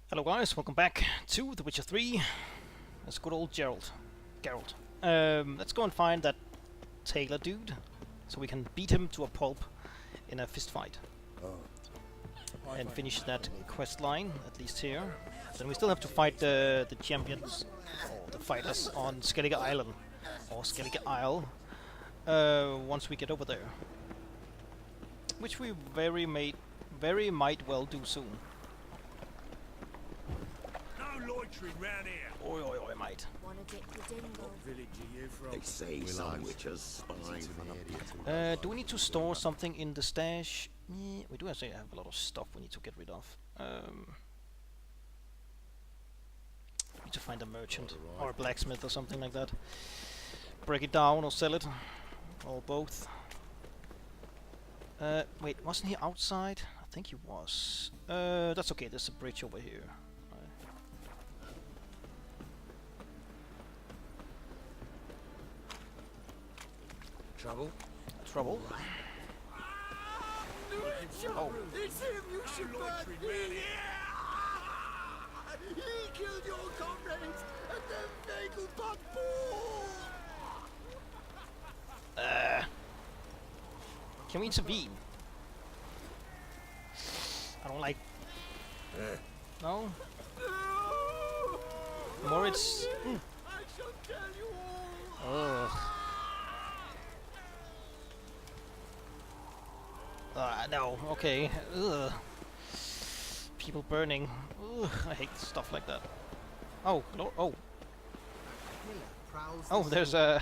Hello guys, welcome back to The Witcher 3. That's good old Geralt. Geralt. Let's go and find that tailor dude, so we can beat him to a pulp in a fist fight. And finish that quest line, at least here. Then we still have to fight the champions, or the fighters on Skellige Island, or Skellige Isle, once we get over there. Which we very might well do soon. Loitering round here. Oi, oi, oi, mate. Wanna get your dingle? Village are you from? They say some witches spy. Do we need to store something in the stash? We do actually have a lot of stuff we need to get rid of. Need to find a merchant or a blacksmith or something like that. Break it down or sell it, or both. Wait, wasn't he outside? I think he was. That's okay. There's a bridge over here. Trouble? Trouble. Oh. It's him, you should loitering round here. He killed your comrades and then Nagelbot Can we intervene? I don't like. No. Moritz. I shall tell you all. Ugh. No. Okay. Ugh. People burning. Ugh. I hate stuff like that. Oh. Oh. Oh. There's a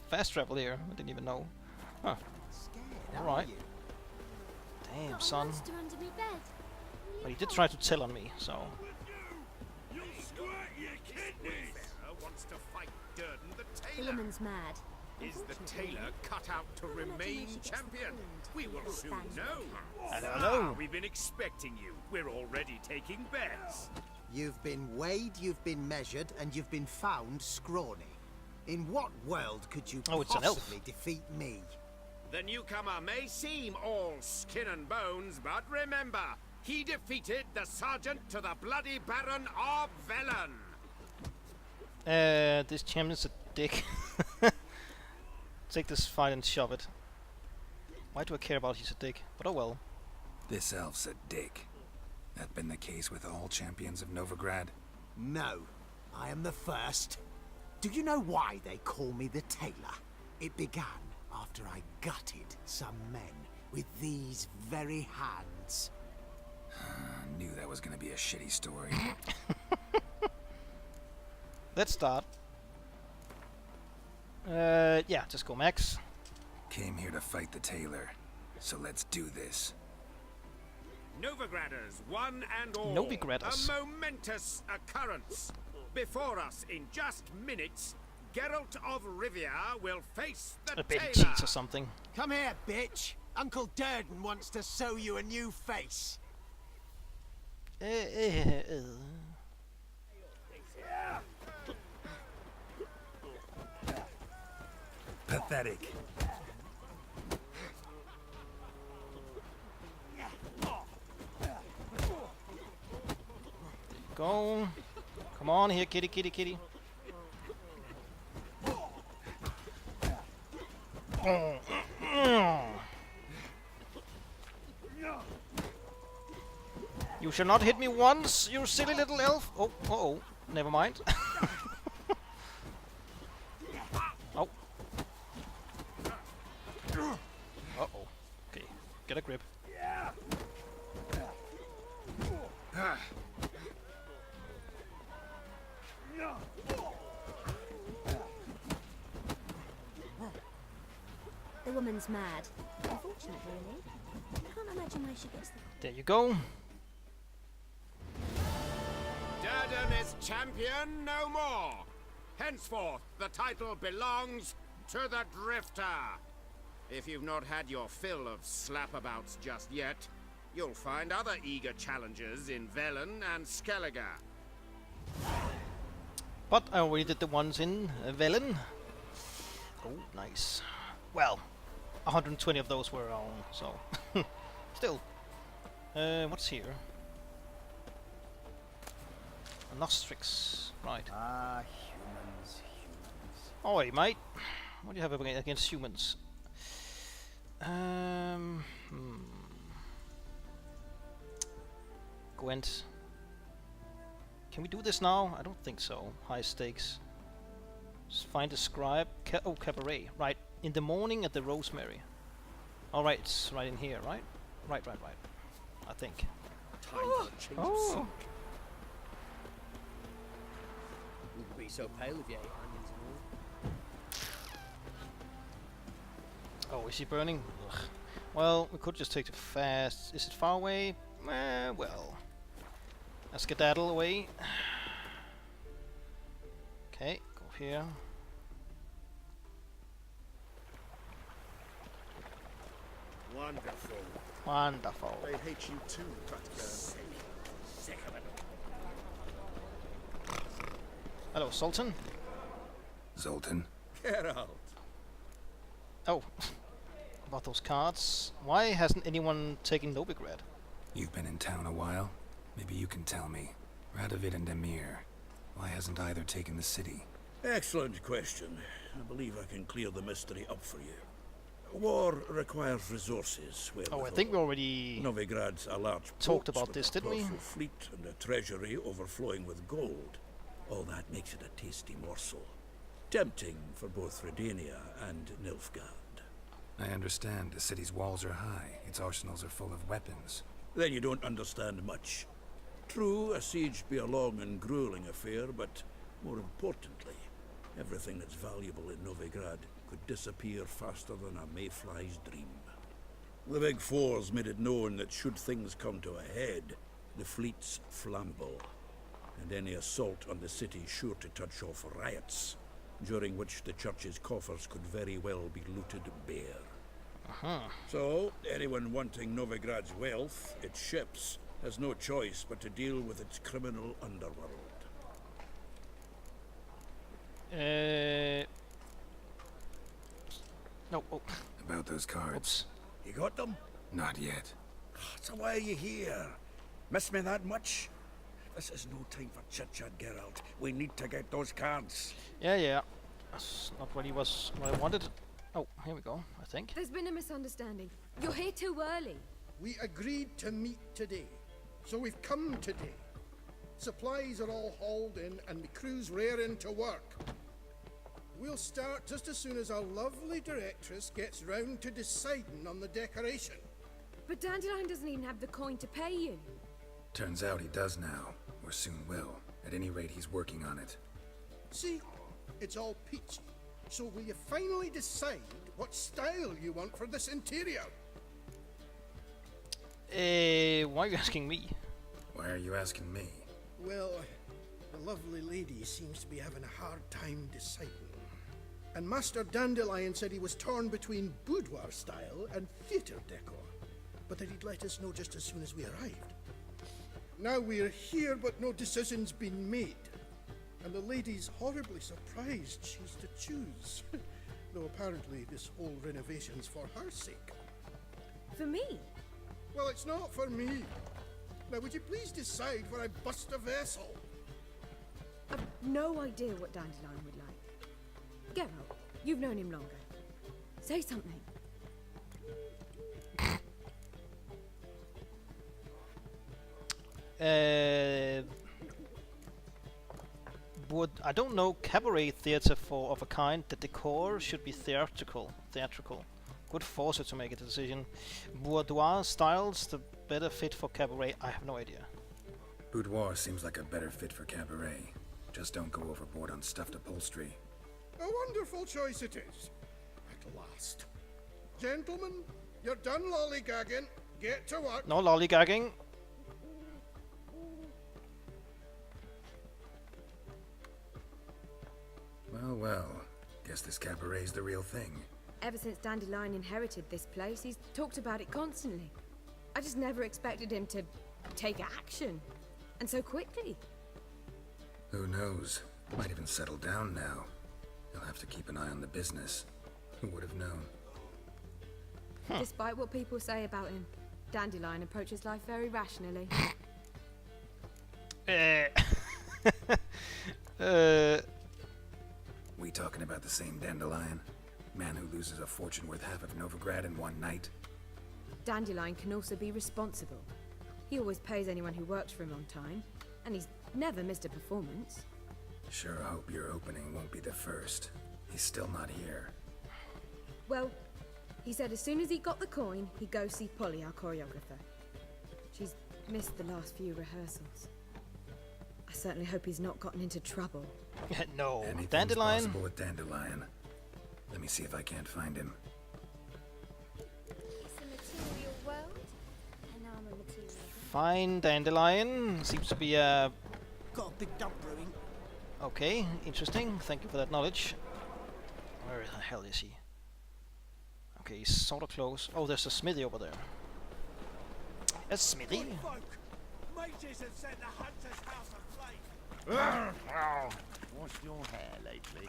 fast travel here. I didn't even know. Huh. All right. Damn, son. Monster under me bed. But he did try to tell on me, so. You'll squirt your kidneys. Wants to fight Durden the The tailor. woman's mad. Is the tailor cut out to remain champion? We will soon know. Hello. We've been expecting you. We're already taking bets. You've been weighed, you've been measured, and you've been found scrawny. In what world could you Oh, it's an elf. possibly defeat me? The newcomer may seem all skin and bones, but remember, he defeated the sergeant to the bloody Baron of Velen. This champion's a dick. Take this fight and shove it. Why do I care about he's a dick? But oh well. This elf's a dick. That been the case with all champions of Novigrad? No, I am the first. Do you know why they call me the Tailor? It began after I gutted some men with these very hands. I knew that was gonna be a shitty story. Let's start. Yeah, just go Max. Came here to fight the tailor, so let's do this. Novigraders, one and all. Novigraders. A momentous occurrence. Before us, in just minutes, Geralt of Rivia will face the I bet he tailor. cheats or something. Come here, bitch. Uncle Durden wants to sew you a new face. Pathetic. Go. Come on here, kitty, kitty, kitty. You shall not hit me once, you silly little elf. Oh, uh-oh. Never mind. Oh. Uh-oh. Okay, get a grip. The woman's mad. Unfortunate, really. I can't imagine why she gets the... There you go. Durden is champion no more. Henceforth, the title belongs to the Drifter. If you've not had your fill of slapabouts just yet, you'll find other eager challengers in Velen and Skellige. But I already did the ones in Velen. Oh, nice. Well, 120 of those were on, so still. What's here? Nostrix. Right. Ah, humans. Oi, mate. What do you have against humans? Gwent. Can we do this now? I don't think so. High stakes. Just find a scribe. Cabaret. Right. In the morning at the Rosemary. Alright, it's right in here, right? Right. I think. Time for a change of scene. Wouldn't be so pale if you ate onions and all. Oh, is he burning? Ugh. Well, we could just take the fast. Is it far away? Well. A skedaddle away. Okay, go here. Wonderful. Wonderful. They hate you too, Cutburn. Sick of it. Hello, Sultan. Zoltan? Geralt. Oh, about those cards. Why hasn't anyone taken Novigrad? You've been in town a while? Maybe you can tell me. Radovid and Emir. Why hasn't either taken the city? Excellent question. I believe I can clear the mystery up for you. War requires resources. Oh, I think we already Novigrad's a large talked port about with this, a didn't we? powerful fleet and a treasury overflowing with gold. All that makes it a tasty morsel. Tempting for both Redania and Nilfgaard. I understand the city's walls are high, its arsenals are full of weapons. Then you don't understand much. True, a siege be a long and grueling affair, but more importantly, everything that's valuable in Novigrad could disappear faster than a mayfly's dream. The Big Four's made it known that should things come to a head, the fleet's flammable, and any assault on the city sure to touch off riots, during which the church's coffers could very well be looted bare. So, anyone wanting Novigrad's wealth, its ships, has no choice but to deal with its criminal underworld. No. Oh. About those cards? Oops. You got them? Not yet. So why are you here? Miss me that much? This is no time for chit-chat, Geralt. We need to get those cards. Yeah. That's not what I wanted. Oh, here we go, I think. There's been a misunderstanding. You're here too early. We agreed to meet today, so we've come today. Supplies are all hauled in and the crew's raring to work. We'll start just as soon as our lovely directress gets round to deciding on the decoration. But Dandelion doesn't even have the coin to pay you. Turns out he does now, or soon will. At any rate, he's working on it. See, it's all peachy. So will you finally decide what style you want for this interior? Why are you asking me? Why are you asking me? Well, the lovely lady seems to be having a hard time deciding. And Master Dandelion said he was torn between boudoir style and theatre decor, but that he'd let us know just as soon as we arrived. Now we're here, but no decision's been made. And the lady's horribly surprised she's to choose. Though apparently this whole renovation's for her sake. For me? Well, it's not for me. Now, would you please decide where I bust a vessel? I've no idea what Dandelion would like. Geralt, you've known him longer. Say something. Would I don't know cabaret theatre for of a kind. The decor should be theatrical. Could force her to make a decision. Boudoir styles the better fit for cabaret. I have no idea. Boudoir seems like a better fit for cabaret. Just don't go overboard on stuffed upholstery. A wonderful choice it is. At last. Gentlemen, you're done lollygagging. Get to work. No lollygagging. Well. Guess this cabaret's the real thing. Ever since Dandelion inherited this place, he's talked about it constantly. I just never expected him to take action. And so quickly. Who knows? Might even settle down now. He'll have to keep an eye on the business. Who would have known? Despite what people say about him, Dandelion approaches life very rationally. We talking about the same Dandelion? Man who loses a fortune worth half of Novigrad in one night? Dandelion can also be responsible. He always pays anyone who works for him on time, and he's never missed a performance. Sure hope your opening won't be the first. He's still not here. Well, he said as soon as he got the coin, he'd go see Polly, our choreographer. She's missed the last few rehearsals. I certainly hope he's not gotten into trouble. No, Anything's Dandelion. possible with Dandelion. Let me see if I can't find him. It's a material world, and I'm a material. Fine, Dandelion. Seems to be a... Got a big dump brewing. Okay, interesting. Thank you for that knowledge. Where the hell is he? Okay, he's sort of close. Oh, there's a smithy over there. A smithy? Mages have set the hunter's house aflame. Washed your hair lately?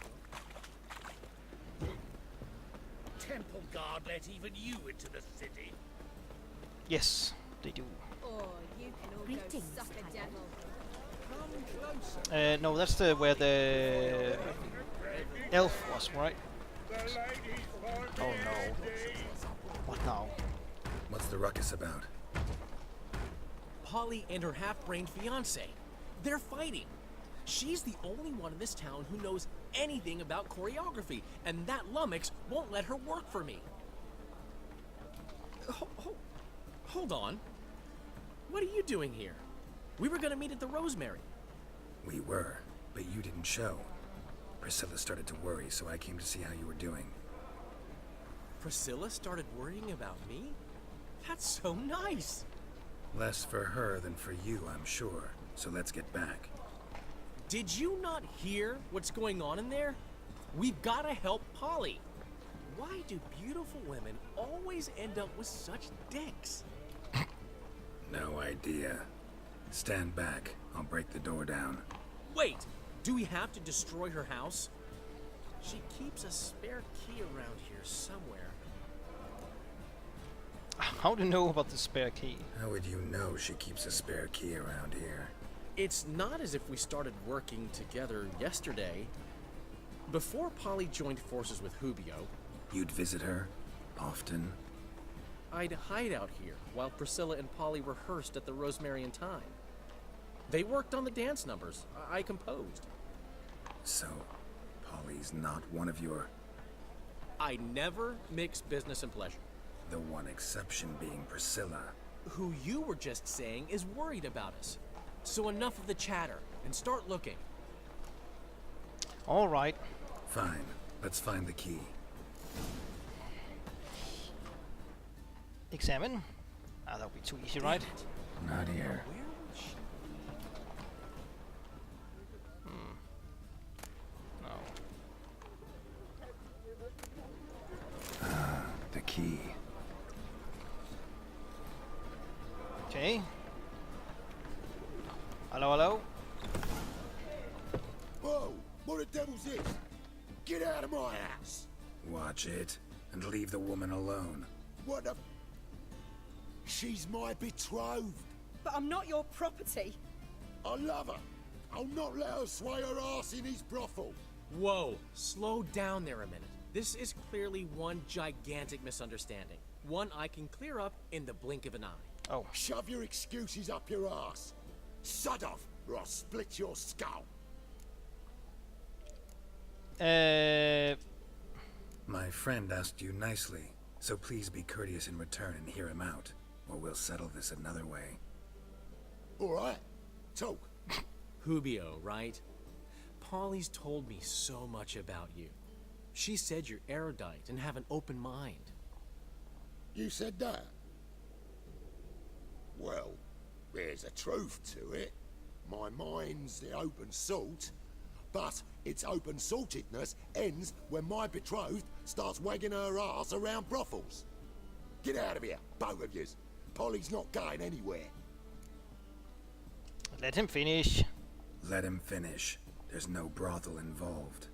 Temple Guard let even you into the city. Yes, they do. Oh, you can all Greetings, go suck a Tyler. devil. Come closer. No, that's the where the elf was, right? Oh no. What now? What's the ruckus about? Polly and her half-brained fiancé. They're fighting. She's the only one in this town who knows anything about choreography, and that lummox won't let her work for me. Hold on. What are you doing here? We were gonna meet at the Rosemary. We were, but you didn't show. Priscilla started to worry, so I came to see how you were doing. Priscilla started worrying about me? That's so nice. Less for her than for you, I'm sure. So let's get back. Did you not hear what's going on in there? We've gotta help Polly. Why do beautiful women always end up with such dicks? No idea. Stand back. I'll break the door down. Wait, do we have to destroy her house? She keeps a spare key around here somewhere. How do you know about the spare key? How would you know she keeps a spare key around here? It's not as if we started working together yesterday. Before Polly joined forces with Hubio, You'd visit her? Often? I'd hide out here while Priscilla and Polly rehearsed at the Rosemary in Time. They worked on the dance numbers. I composed. So, Polly's not one of your... I never mix business and pleasure. The one exception being Priscilla. Who you were just saying is worried about us. So enough of the chatter, and start looking. All right. Fine. Let's find the key. Examine. That'll be too easy, right? Not here. Where would she... No. The key. Okay. Hello, hello. Whoa! What the devil's this? Get out of my house! Watch it, and leave the woman alone. What the... She's my betrothed. But I'm not your property. I love her. I'll not let her sway her ass in his brothel. Whoa, slow down there a minute. This is clearly one gigantic misunderstanding. One I can clear up in the blink of an eye. Oh. Shove your excuses up your ass. Sod off, or I'll split your skull. My friend asked you nicely, so please be courteous in return and hear him out, or we'll settle this another way. All right, talk. Hubio, right? Polly's told me so much about you. She said you're erudite and have an open mind. You said that? Well, there's a truth to it. My mind's the open salt, but its open saltedness ends when my betrothed starts wagging her ass around brothels. Get out of here, both of yous. Polly's not going anywhere. Let him finish. Let him finish. There's no brothel involved.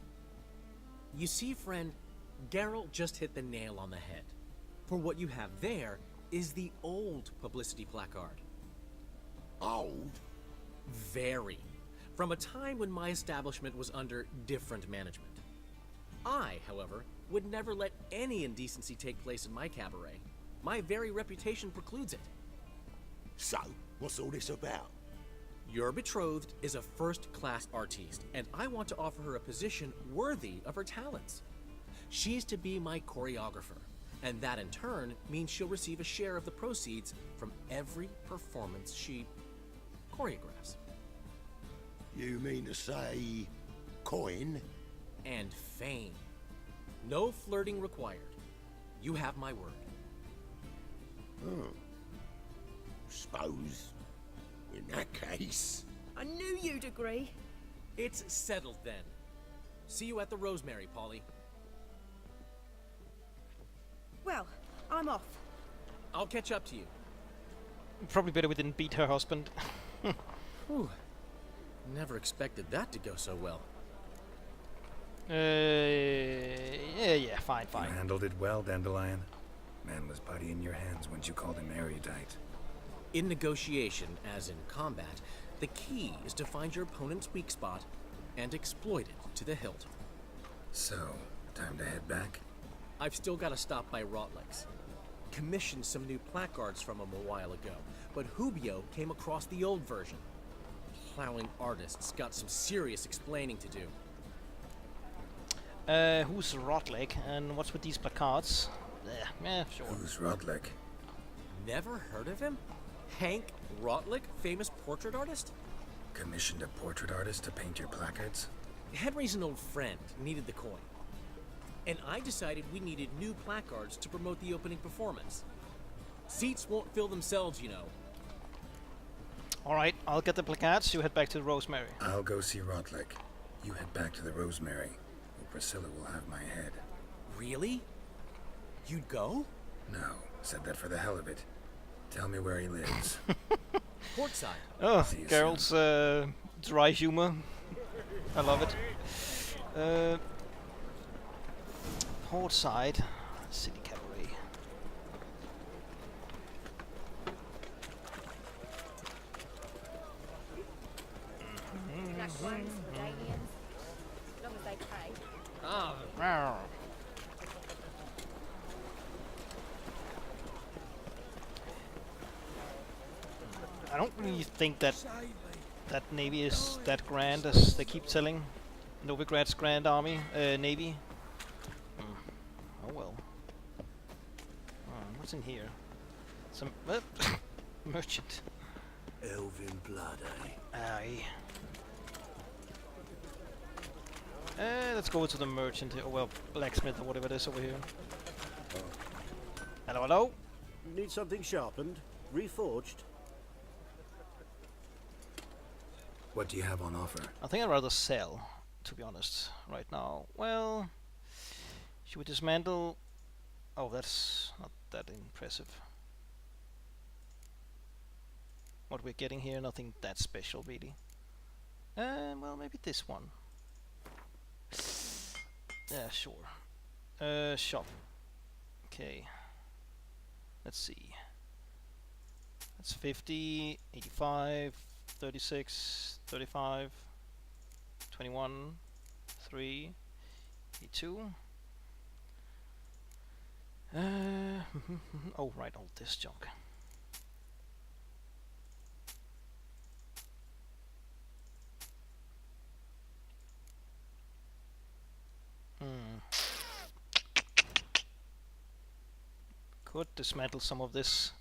You see, friend, Geralt just hit the nail on the head. For what you have there is the old publicity placard. Old? Very. from a time when my establishment was under different management. I, however, would never let any indecency take place in my cabaret. My very reputation precludes it. So, what's all this about? Your betrothed is a first-class artiste, and I want to offer her a position worthy of her talents. She's to be my choreographer, and that in turn means she'll receive a share of the proceeds from every performance she choreographs. You mean to say... coin? And fame. No flirting required. You have my word. Oh. Suppose... in that case... I knew you'd agree. It's settled then. See you at the Rosemary, Polly. Well, I'm off. I'll catch up to you. Probably better we didn't beat her husband. Whew. Never expected that to go so well. Yeah, fine. You handled it well, Dandelion. Man was putty in your hands once you called him erudite. In negotiation, as in combat, the key is to find your opponent's weak spot and exploit it to the hilt. So, time to head back? I've still got to stop by Rotlex. Commissioned some new placards from him a while ago, but Hubio came across the old version. Plowing artists got some serious explaining to do. Who's Rotleg, and what's with these placards? Yeah, sure. Who's Rotlick? Never heard of him? Hank Rotlick, famous portrait artist? Commissioned a portrait artist to paint your placards? Henry's an old friend, needed the coin. And I decided we needed new placards to promote the opening performance. Seats won't fill themselves, you know. Alright, I'll get the placards, you head back to the Rosemary. I'll go see Rotlick. You head back to the Rosemary, where Priscilla will have my head. Really? You'd go? No, said that for the hell of it. Tell me where he lives. Portside. Oh, Geralt's dry humor. I love it. Portside, City Cabaret. Black ones, Canadians, as long as they pay. Oh, I don't really think that navy is that grand as they keep telling. Novigrad's Grand Army, Navy. Oh well. What's in here? Some merchant. Elven blood, eh? Aye. Let's go to the merchant here, or well, blacksmith or whatever it is over here. Hello? Need something sharpened? Reforged? What do you have on offer? I think I'd rather sell, to be honest, right now. Well, should we dismantle? Oh, that's not that impressive. What we're getting here, nothing that special, really. Well, maybe this one. Yeah, sure. Shop. Okay. Let's see. That's 50, 85, 36, 35, 21, 3, 82. Oh, right, all this junk. Could dismantle some of this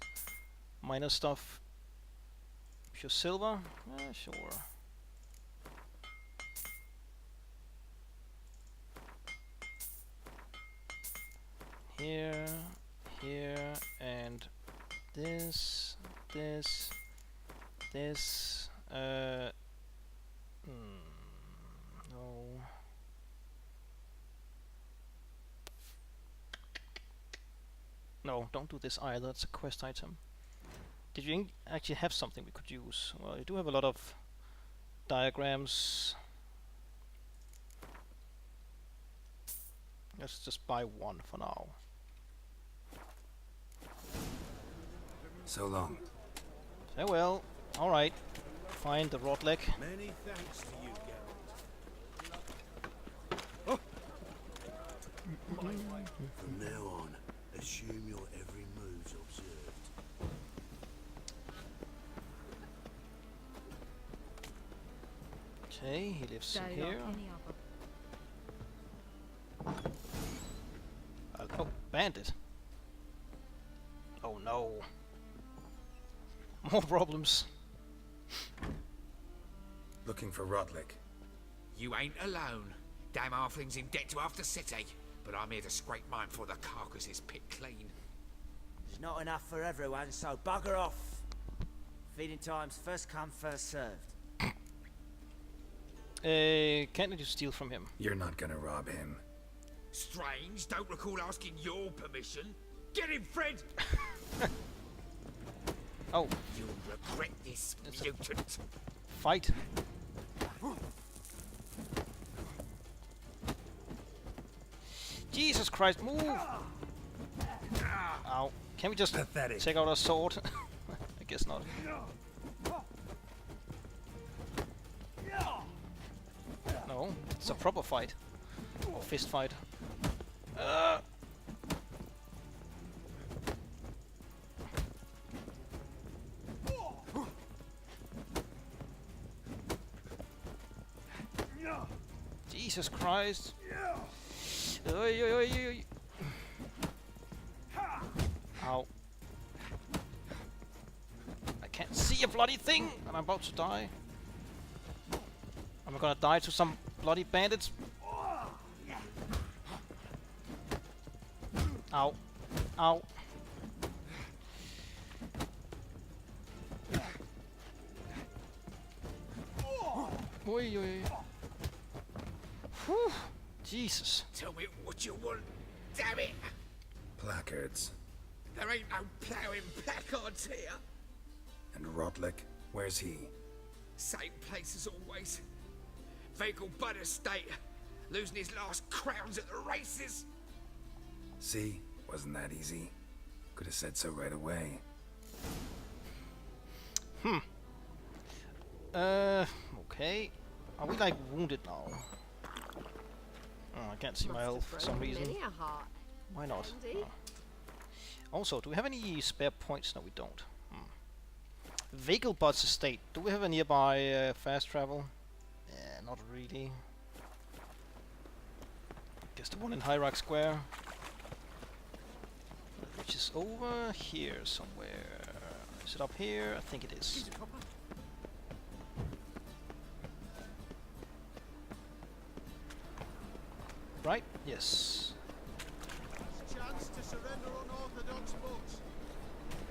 minor stuff. Pure silver? Sure. Here, and this. No. No, don't do this either, it's a quest item. Did you actually have something we could use? Well, you do have a lot of diagrams. Let's just buy one for now. So long. Very well, alright. Find the Rotleg. Many thanks to you, Geralt. From now on, assume your every move's observed. Okay, he lives here. Oh, bandit. Oh no. More problems. Looking for Rotlik. You ain't alone. Damn halfling's in debt to half the city. But I'm here to scrape mine before the carcass is picked clean. There's not enough for everyone, so bugger off. Feeding time's first come, first served. Can't you steal from him? You're not gonna rob him. Strange, don't recall asking your permission. Get him, Fred! Oh. You'll regret this, mutant. Fight. Jesus Christ, move! Ow. Can we just take out our sword? I guess not. No, it's a proper fight. Or fist fight. Jesus Christ. Oy, oy, oy, oy. Ow. I can't see a bloody thing and I'm about to die. Am I gonna die to some bloody bandits? Ow. Ow. Oi, oi. Whew. Jesus. Tell me what you want, damn it! Placards. There ain't no ploughing placards here. And Rotlik, where's he? Same place as always. Vegal Bud Estate. Losing his last crowns at the races. See? Wasn't that easy? Could have said so right away. Okay. Are we like wounded now? Oh, I can't see my health for some reason. Why not? Oh. Also, do we have any spare points? No, we don't. Vegelbud's estate. Do we have a nearby fast travel? Not really. Guess the one in Hyrax Square. Which is over here somewhere. Is it up here? I think it is. Right? Yes. Chance to surrender unorthodox books.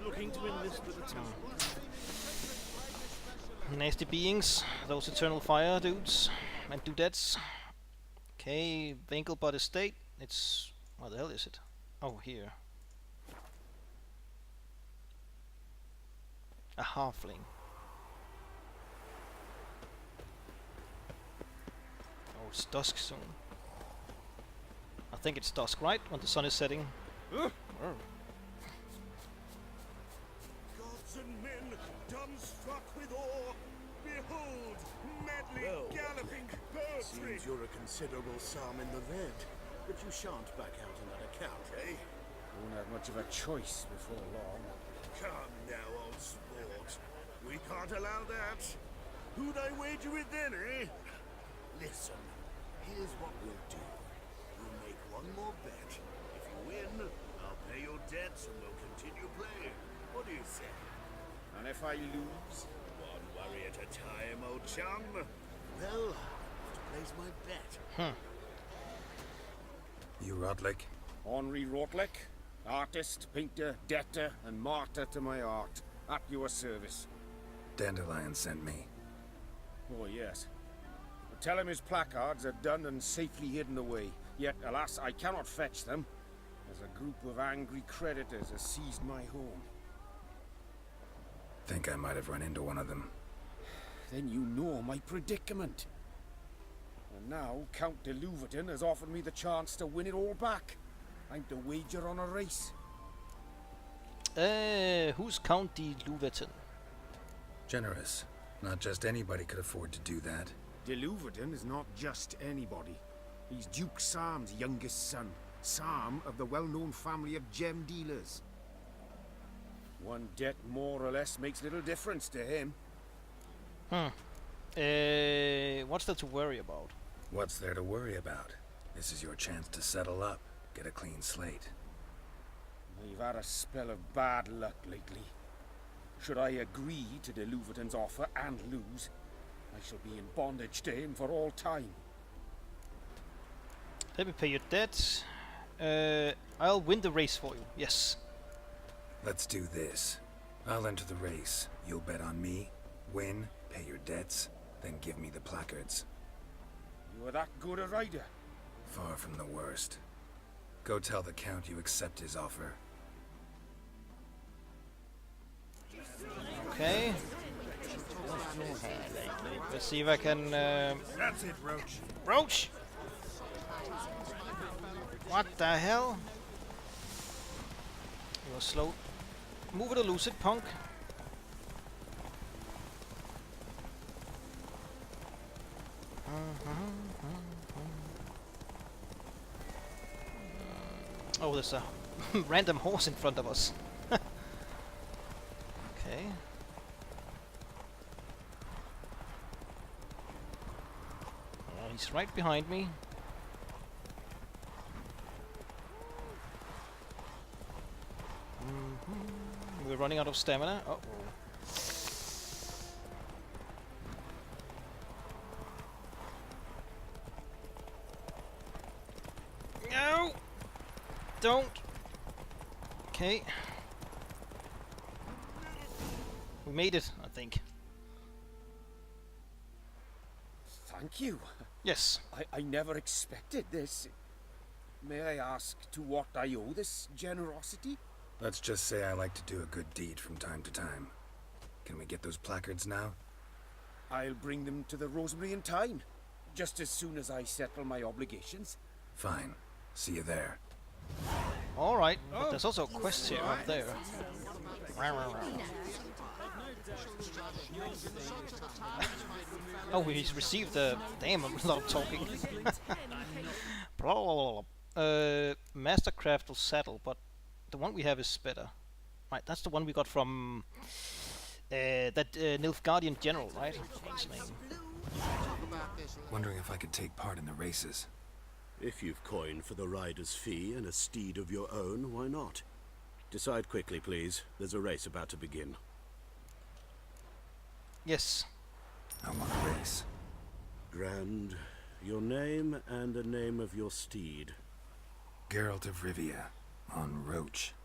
Looking to enlist with a town. Nasty beings, those eternal fire dudes and dudettes. Okay, Venkelbud Estate. It's where the hell is it? Oh, here. A halfling. Oh, it's dusk soon. I think it's dusk, right? When the sun is setting. Gods and men, dumbstruck with awe, behold, madly galloping poetry. Seems you're a considerable psalm in the red, but you shan't back out on that account, eh? Won't have much of a choice before long. Come now, old sport. We can't allow that. Who'd I wager with then, eh? Listen, here's what we'll do. We'll make one more bet. If you win, I'll pay your debts and we'll continue playing. What do you say? And if I lose? One worry at a time, old chum. Well, I'll have to place my bet. You Rotlik? Henri Rotlik, artist, painter, debtor, and martyr to my art. At your service. Dandelion sent me. Oh, yes. But tell him his placards are done and safely hidden away. Yet, alas, I cannot fetch them, as a group of angry creditors has seized my home. Think I might have run into one of them. Then you know my predicament. And now, Count de Louverton has offered me the chance to win it all back. I'm to wager on a race. Who's Count de Louverton? Generous. Not just anybody could afford to do that. De Luverton is not just anybody. He's Duke Sam's youngest son. Sam of the well-known family of gem dealers. One debt more or less makes little difference to him. What's there to worry about? What's there to worry about? This is your chance to settle up, get a clean slate. We've had a spell of bad luck lately. Should I agree to de Luverton's offer and lose, I shall be in bondage to him for all time. Let me pay your debt. I'll win the race for you. Yes. Let's do this. I'll enter the race. You'll bet on me, win, pay your debts, then give me the placards. You are that good a rider? Far from the worst. Go tell the Count you accept his offer. Okay. Let's see if I can... That's it, Roach. Roach! What the hell? You are slow. Move it or lose it, punk. Oh, there's a random horse in front of us. Okay. He's right behind me. We're running out of stamina. Uh-oh. No! Don't! Okay. We made it, I think. Thank you. Yes. I never expected this. May I ask to what I owe this generosity? Let's just say I like to do a good deed from time to time. Can we get those placards now? I'll bring them to the Rosemary in time, just as soon as I settle my obligations. Fine. See you there. Alright, but there's also a quest here up there. Oh, he's received a damn a lot of talking. Blah, blah, blah, blah. Mastercraft will settle, but the one we have is better. Right, that's the one we got from that Nilfgaardian general, right? What's his name? Wondering if I could take part in the races. If you've coin for the rider's fee and a steed of your own, why not? Decide quickly, please. There's a race about to begin. Yes. I want a race. Grand. Your name and the name of your steed. Geralt of Rivia, on Roach.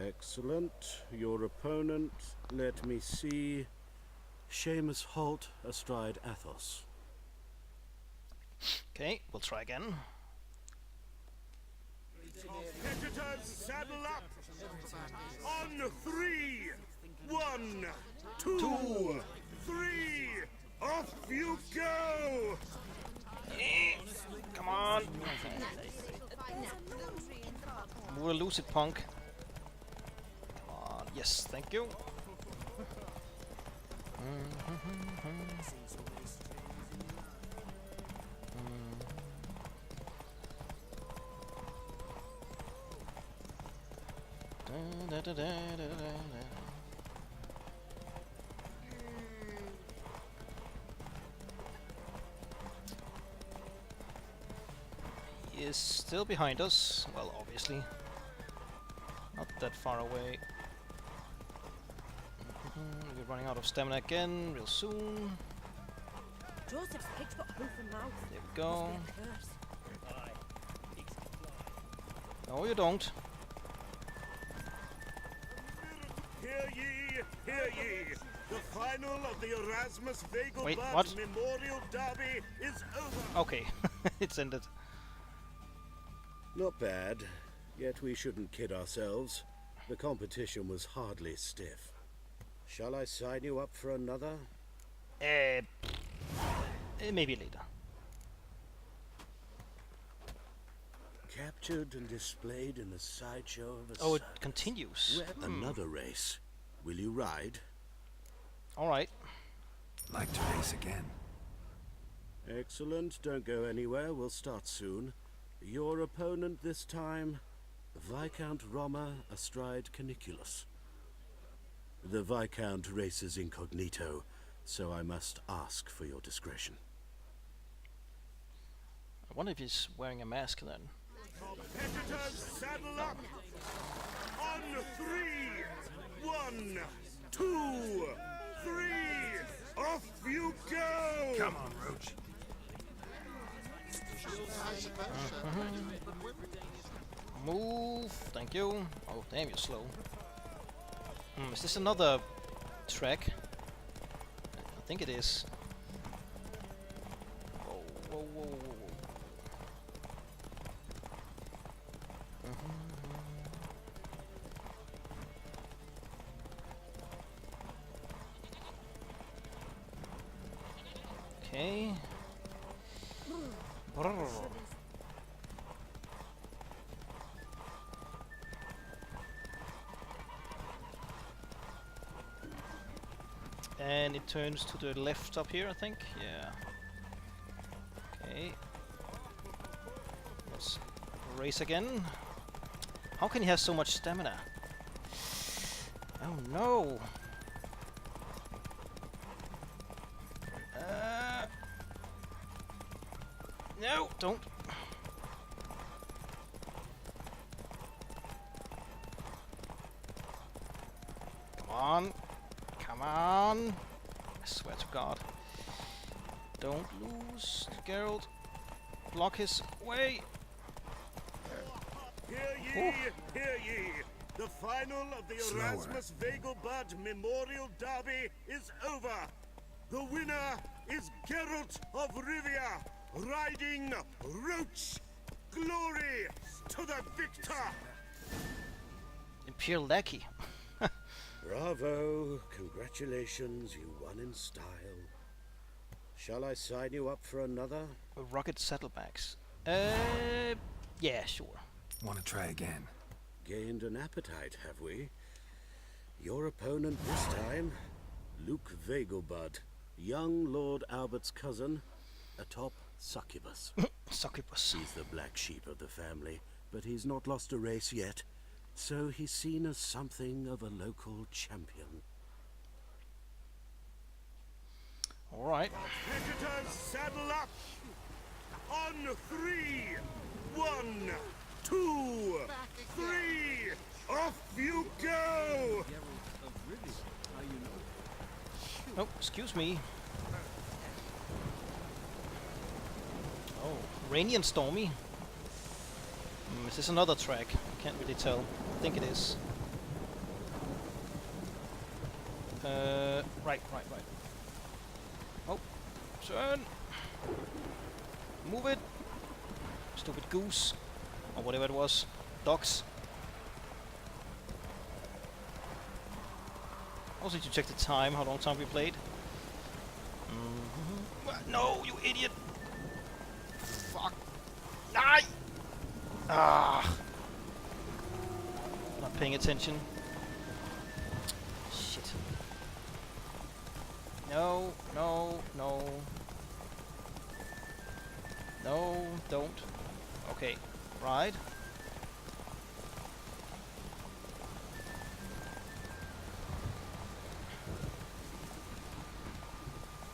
Excellent. Your opponent, let me see. Seamus Holt astride Athos. Okay, we'll try again. Competitors, saddle up! On 3! 1, 2, 3! Off you go! Come on! We'll lose it, punk. Come on, yes, thank you. He is still behind us. Well, obviously. Not that far away. We're running out of stamina again real soon. Joseph's pig's got a hoof and mouth. There we go. Must be a curse. No, you don't. Hear ye, hear ye! The final of the Erasmus Wait, Vegelbud what? Memorial Derby is over! Okay, it's ended. Not bad. Yet we shouldn't kid ourselves. The competition was hardly stiff. Shall I sign you up for another? Maybe later. Captured and displayed in the sideshow of a Oh, it circus. continues. Another race. Will you ride? Alright. Like to race again. Excellent. Don't go anywhere. We'll start soon. Your opponent this time, Viscount Roma astride Caniculus. The Viscount races incognito, so I must ask for your discretion. I wonder if he's wearing a mask then. Competitors, saddle up! On 3! 1, 2, 3! Off you go! Come on, Roach. Move, thank you. Oh, damn, you're slow. Is this another track? I think it is. Whoa, whoa, whoa, whoa, whoa. Okay. And it turns to the left up here, I think. Yeah. Okay. Let's race again. How can he have so much stamina? Oh no! No, don't. Come on. Come on. I swear to God. Don't lose, Geralt. Block his way. Hear ye, hear ye. The final of the Erasmus Vegelbud Memorial Derby is over. The winner is Geralt of Rivia, riding Roach. Glory to the victor! Imperial Lackey. Bravo! Congratulations, you won in style. Shall I sign you up for another? Rugged saddlebags. Yeah, sure. Want to try again? Gained an appetite, have we? Your opponent this time, Luke Vegelbud, young Lord Albert's cousin, atop Succubus. Succubus. He's the black sheep of the family, but he's not lost a race yet, so he's seen as something of a local champion. All right. Competitors, saddle up! On 3! 1, 2, 3! Off you go! Oh, excuse me. Oh, rainy and stormy. Is this another track? I can't really tell. I think it is. Right. Oh, turn! Move it! Stupid goose. Or whatever it was. Dogs. Also need to check the time, how long time we played. No, you idiot! Fuck! Die! Ah! Not paying attention. Shit. No. No, don't. Okay, ride.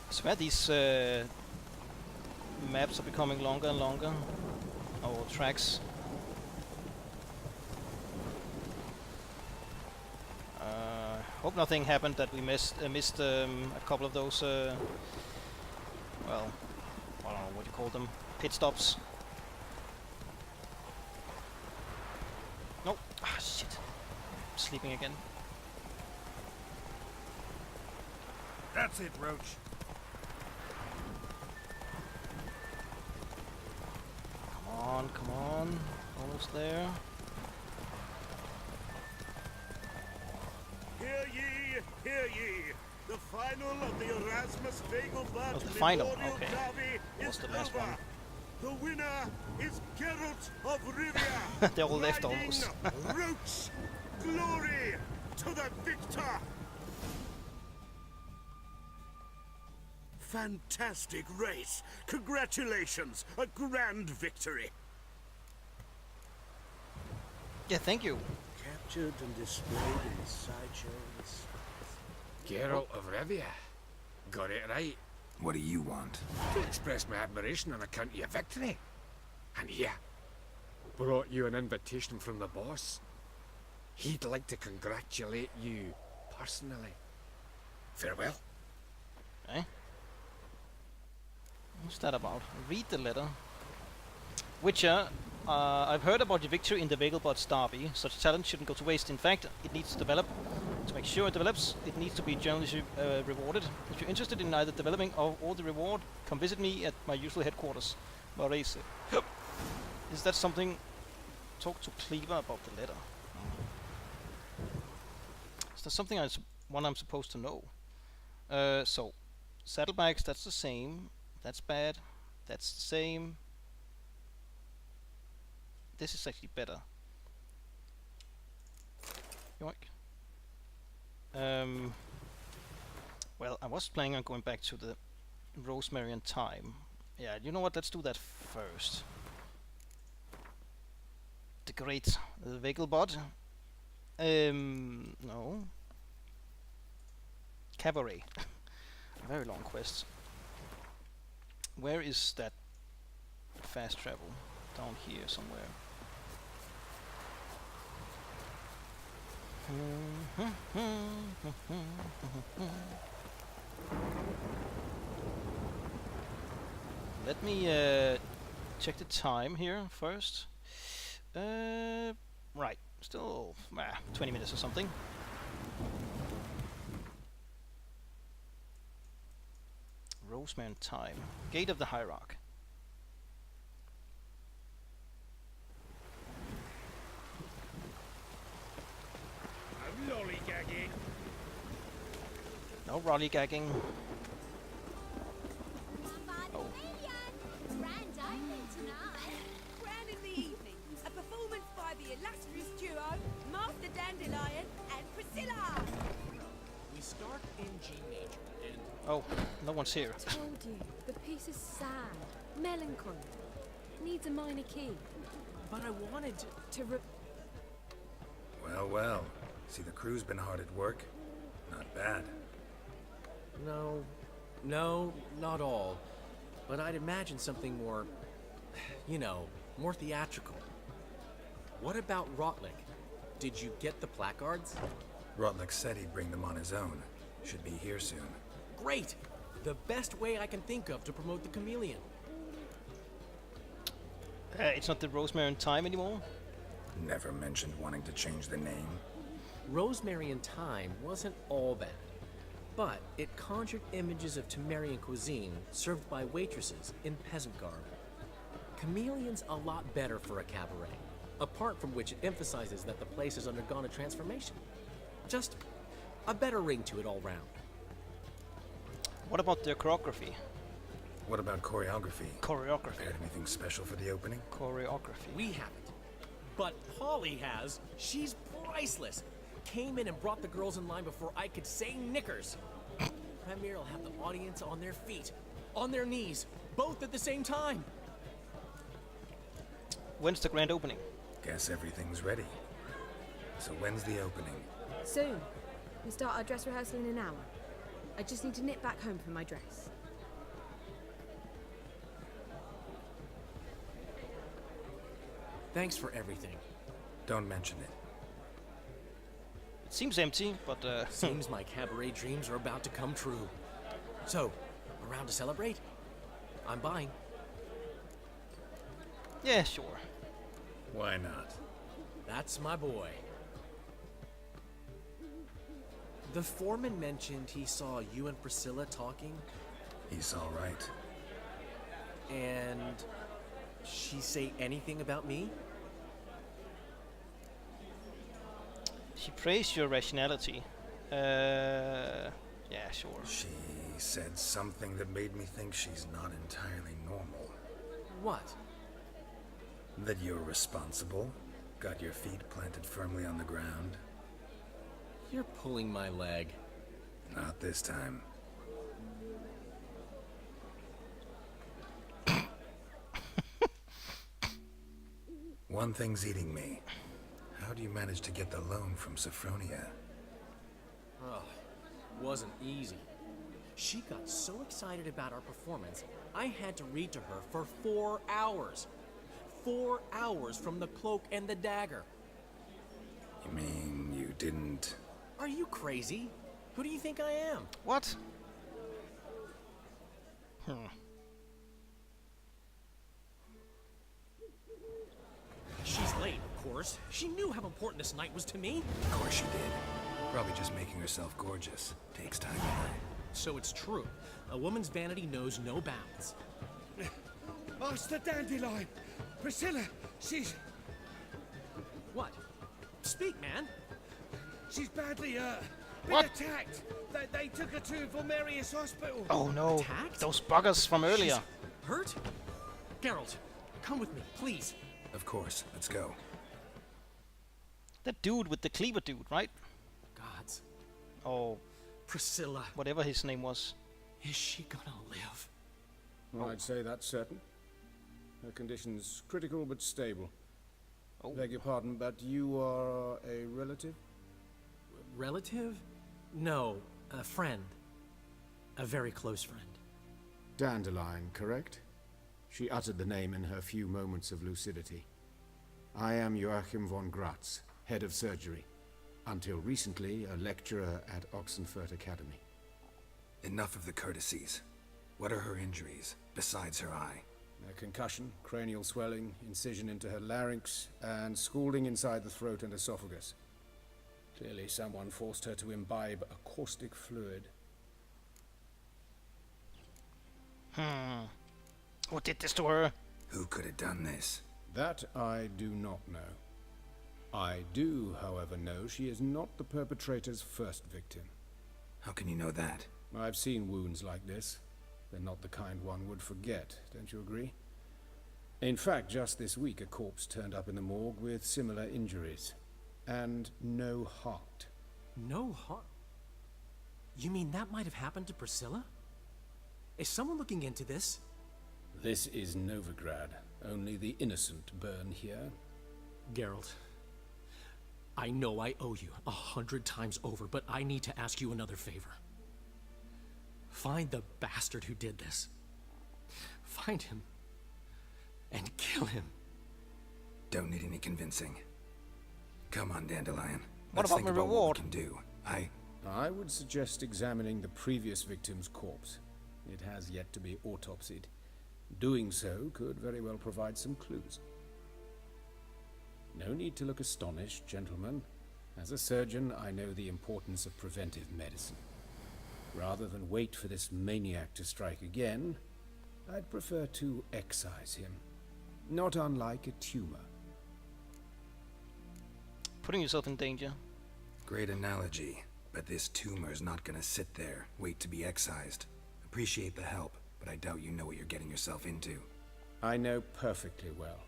I swear these maps are becoming longer and longer. Or tracks. Hope nothing happened that we missed a couple of those. Well, I don't know what you call them. Pit stops. Nope. Ah, shit. I'm sleeping again. That's it, Roach. Come on. Almost there. Hear ye, hear ye. The final of the Erasmus Vegelbud Oh, the final. Memorial Okay. Derby What's is the last over. one? The winner is Geralt of Rivia. They're all left riding almost. Roach. Glory to the victor. fantastic race. Congratulations, a grand victory. Yeah, thank you. Captured and displayed in the sideshow. Geralt of Rivia. Got it right. What do you want? To express my admiration on account of your victory. And here, brought you an invitation from the boss. He'd like to congratulate you personally. Farewell. Eh? What's that about? Read the letter. Witcher, I've heard about your victory in the Vegelbud Derby. Such talent shouldn't go to waste. In fact, it needs to develop. To make sure it develops, it needs to be generously rewarded. If you're interested in either developing or the reward, come visit me at my usual headquarters, Varese. Is that something? Talk to Cleaver about the letter. Is there something I'm supposed to know? So, saddlebags, that's the same. That's bad. That's the same. This is actually better. Yoink. Well, I was planning on going back to the Rosemary and Thyme. Yeah, you know what? Let's do that first. Decorate the Vegelbud. No. Cabaret. Very long quest. Where is that fast travel? Down here somewhere. Let me check the time here first. Right, still 20 minutes or something. Rosemary and Thyme. Gate of the Hierarch. Lollygagging. No lollygagging. Oh. Grand opening tonight. Grand in the evening. A performance by the illustrious duo, Master Dandelion and Priscilla. We start in G major and... Oh, no one's here. Told you, the piece is sad, melancholy. Needs a minor key. But I wanted to... Well, well. See, the crew's been hard at work. Not bad. No, not all. But I'd imagine something more, you know, more theatrical. What about Rotlick? Did you get the placards? Rotlick said he'd bring them on his own. Should be here soon. Great! The best way I can think of to promote the Chameleon. It's not the Rosemary and Thyme anymore? Never mentioned wanting to change the name. Rosemary and Thyme wasn't all bad, but it conjured images of Temerian cuisine served by waitresses in peasant garb. Chameleon's a lot better for a cabaret, apart from which it emphasizes that the place has undergone a transformation. Just a better ring to it all round. What about the choreography? What about choreography? Choreography. Prepared anything special for the opening? Choreography. We haven't. But Polly has. She's priceless. Came in and brought the girls in line before I could say knickers. Premier will have the audience on their feet, on their knees, both at the same time. When's the grand opening? Guess everything's ready. So when's the opening? Soon. We start our dress rehearsal in an hour. I just need to nip back home for my dress. Thanks for everything. Don't mention it. It seems empty, but Seems my cabaret dreams are about to come true. So, around to celebrate? I'm buying. Yeah, sure. Why not? That's my boy. The foreman mentioned he saw you and Priscilla talking. He's all right. And she say anything about me? She praised your rationality. Yeah, sure. She said something that made me think she's not entirely normal. What? That you're responsible, got your feet planted firmly on the ground. You're pulling my leg. Not this time. One thing's eating me. How do you manage to get the loan from Sophronia? Oh, wasn't easy. She got so excited about our performance, I had to read to her for 4 hours. 4 hours from the Cloak and the Dagger. You mean you didn't... Are you crazy? Who do you think I am? What? She's late, of course. She knew how important this night was to me. Of course she did. Probably just making herself gorgeous. Takes time to learn. So it's true. A woman's vanity knows no bounds. Master Dandelion! Priscilla, she's... What? Speak, man. She's badly, been What? attacked. They took her to Volmerius Hospital. Oh no, Attacked? those buggers from earlier. She's hurt? Geralt, come with me, please. Of course, let's go. That dude with the cleaver dude, right? Gods. Oh, Priscilla. whatever his name was. Is she gonna live? Well, I'd say that's certain. Her condition's critical but stable. Oh. Beg your pardon, but you are a relative? Relative? No, a friend. A very close friend. Dandelion, correct? She uttered the name in her few moments of lucidity. I am Joachim von Gratz, head of surgery. Until recently, a lecturer at Oxenfurt Academy. Enough of the courtesies. What are her injuries, besides her eye? A concussion, cranial swelling, incision into her larynx, and scalding inside the throat and esophagus. Clearly someone forced her to imbibe a caustic fluid. What did this to her? Who could have done this? That I do not know. I do, however, know she is not the perpetrator's first victim. How can you know that? I've seen wounds like this. They're not the kind one would forget, don't you agree? In fact, just this week a corpse turned up in the morgue with similar injuries. And no heart. No heart? You mean that might have happened to Priscilla? Is someone looking into this? This is Novigrad. Only the innocent burn here. Geralt, I know I owe you 100 times over, but I need to ask you another favor. Find the bastard who did this. Find him. And kill him. Don't need any convincing. Come on, Dandelion. What Let's about think my about reward? what we can do. I would suggest examining the previous victim's corpse. It has yet to be autopsied. Doing so could very well provide some clues. No need to look astonished, gentlemen. As a surgeon, I know the importance of preventive medicine. Rather than wait for this maniac to strike again, I'd prefer to excise him. Not unlike a tumor. Putting yourself in danger. Great analogy, but this tumor's not gonna sit there, wait to be excised. Appreciate the help, but I doubt you know what you're getting yourself into. I know perfectly well,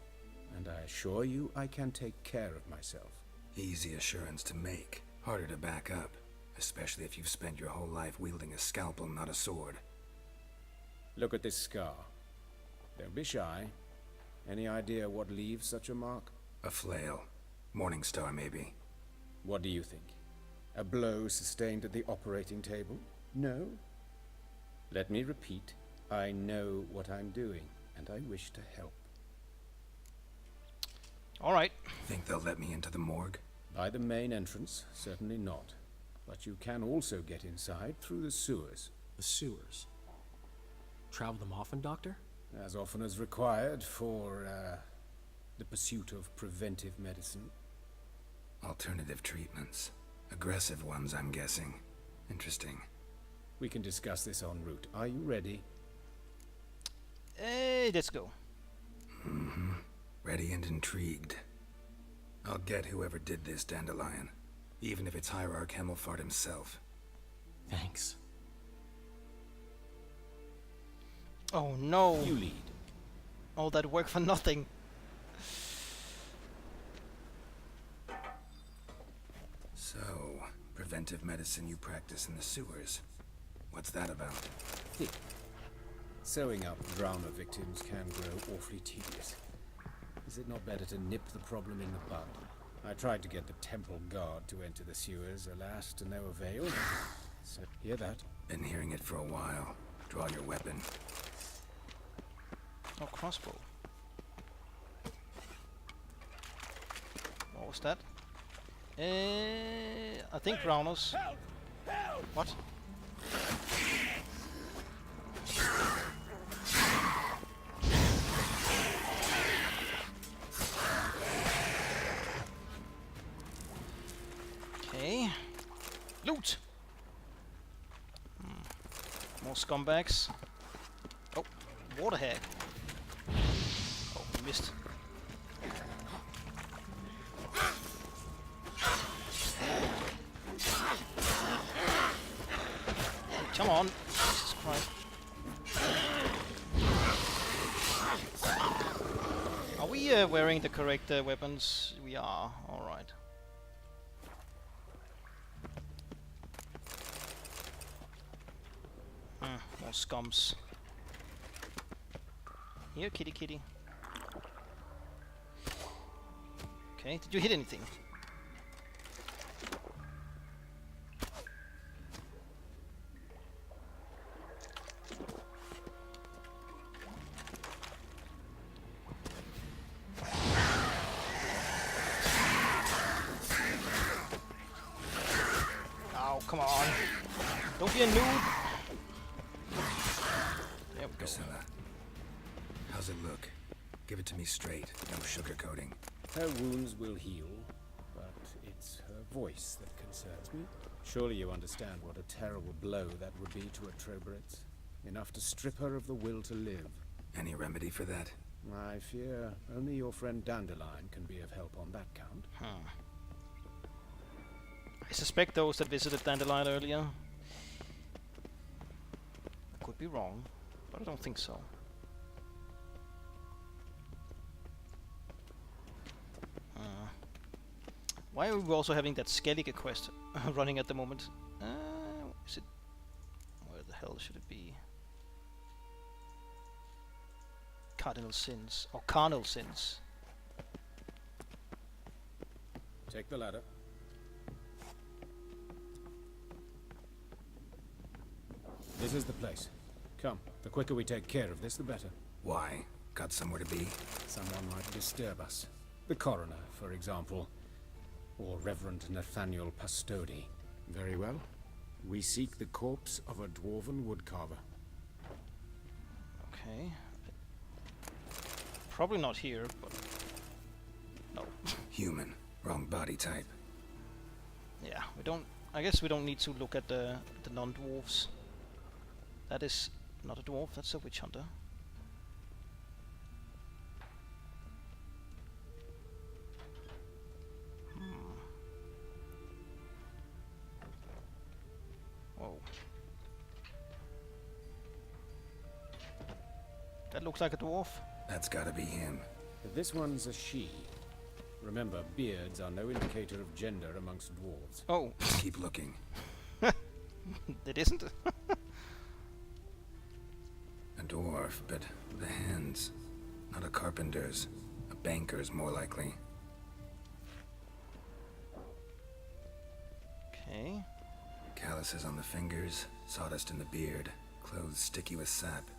and I assure you I can take care of myself. Easy assurance to make, harder to back up, especially if you've spent your whole life wielding a scalpel, not a sword. Look at this scar. Don't be shy. Any idea what leaves such a mark? A flail. Morningstar, maybe. What do you think? A blow sustained at the operating table? No? Let me repeat. I know what I'm doing, and I wish to help. All right. Think they'll let me into the morgue? By the main entrance, certainly not. But you can also get inside through the sewers. The sewers? Travel them often, Doctor? As often as required for, the pursuit of preventive medicine. Alternative treatments. Aggressive ones, I'm guessing. Interesting. We can discuss this en route. Are you ready? Let's go. Mm-hmm. Ready and intrigued. I'll get whoever did this, Dandelion. Even if it's Hierarch Hemelfart himself. Thanks. Oh no. You lead. All that work for nothing. So, preventive medicine you practice in the sewers. What's that about? Sewing up drama victims can grow awfully tedious. Is it not better to nip the problem in the bud? I tried to get the temple guard to enter the sewers, alas, to no avail. So, hear that? Been hearing it for a while. Draw your weapon. Oh, crossbow. What was that? I think Raunos. What? Okay. Loot! More scumbags. Oh, water hag. Oh, missed. Come on. Jesus Christ. Are we wearing the correct weapons? We are. Alright. More scums. Here, kitty kitty. Okay, did you hit anything? Oh, come on. Don't be a noob. There we go. Priscilla, how's it look? Give it to me straight, no sugarcoating. Her wounds will heal, but it's her voice that concerns me. Surely you understand what a terrible blow that would be to a Trobritz. Enough to strip her of the will to live. Any remedy for that? I fear only your friend Dandelion can be of help on that count. I suspect those that visited Dandelion earlier. I could be wrong, but I don't think so. Why are we also having that Skellige quest running at the moment? Is it... Where the hell should it be? Cardinal Sins. Or Carnal Sins. Take the ladder. This is the place. Come, the quicker we take care of this, the better. Why? Got somewhere to be? Someone might disturb us. The coroner, for example. Or Reverend Nathaniel Pastodi. Very well. We seek the corpse of a dwarven woodcarver. Okay. Probably not here, but... No. Human. Wrong body type. Yeah, we don't... I guess we don't need to look at the non-dwarves. That is not a dwarf, that's a witch hunter. Whoa. That looks like a dwarf. That's gotta be him. This one's a she. Remember, beards are no indicator of gender amongst dwarves. Oh. Keep looking. It isn't? A dwarf, but the hands. Not a carpenter's. A banker's, more likely. Okay. Calluses on the fingers, sawdust in the beard, clothes sticky with sap.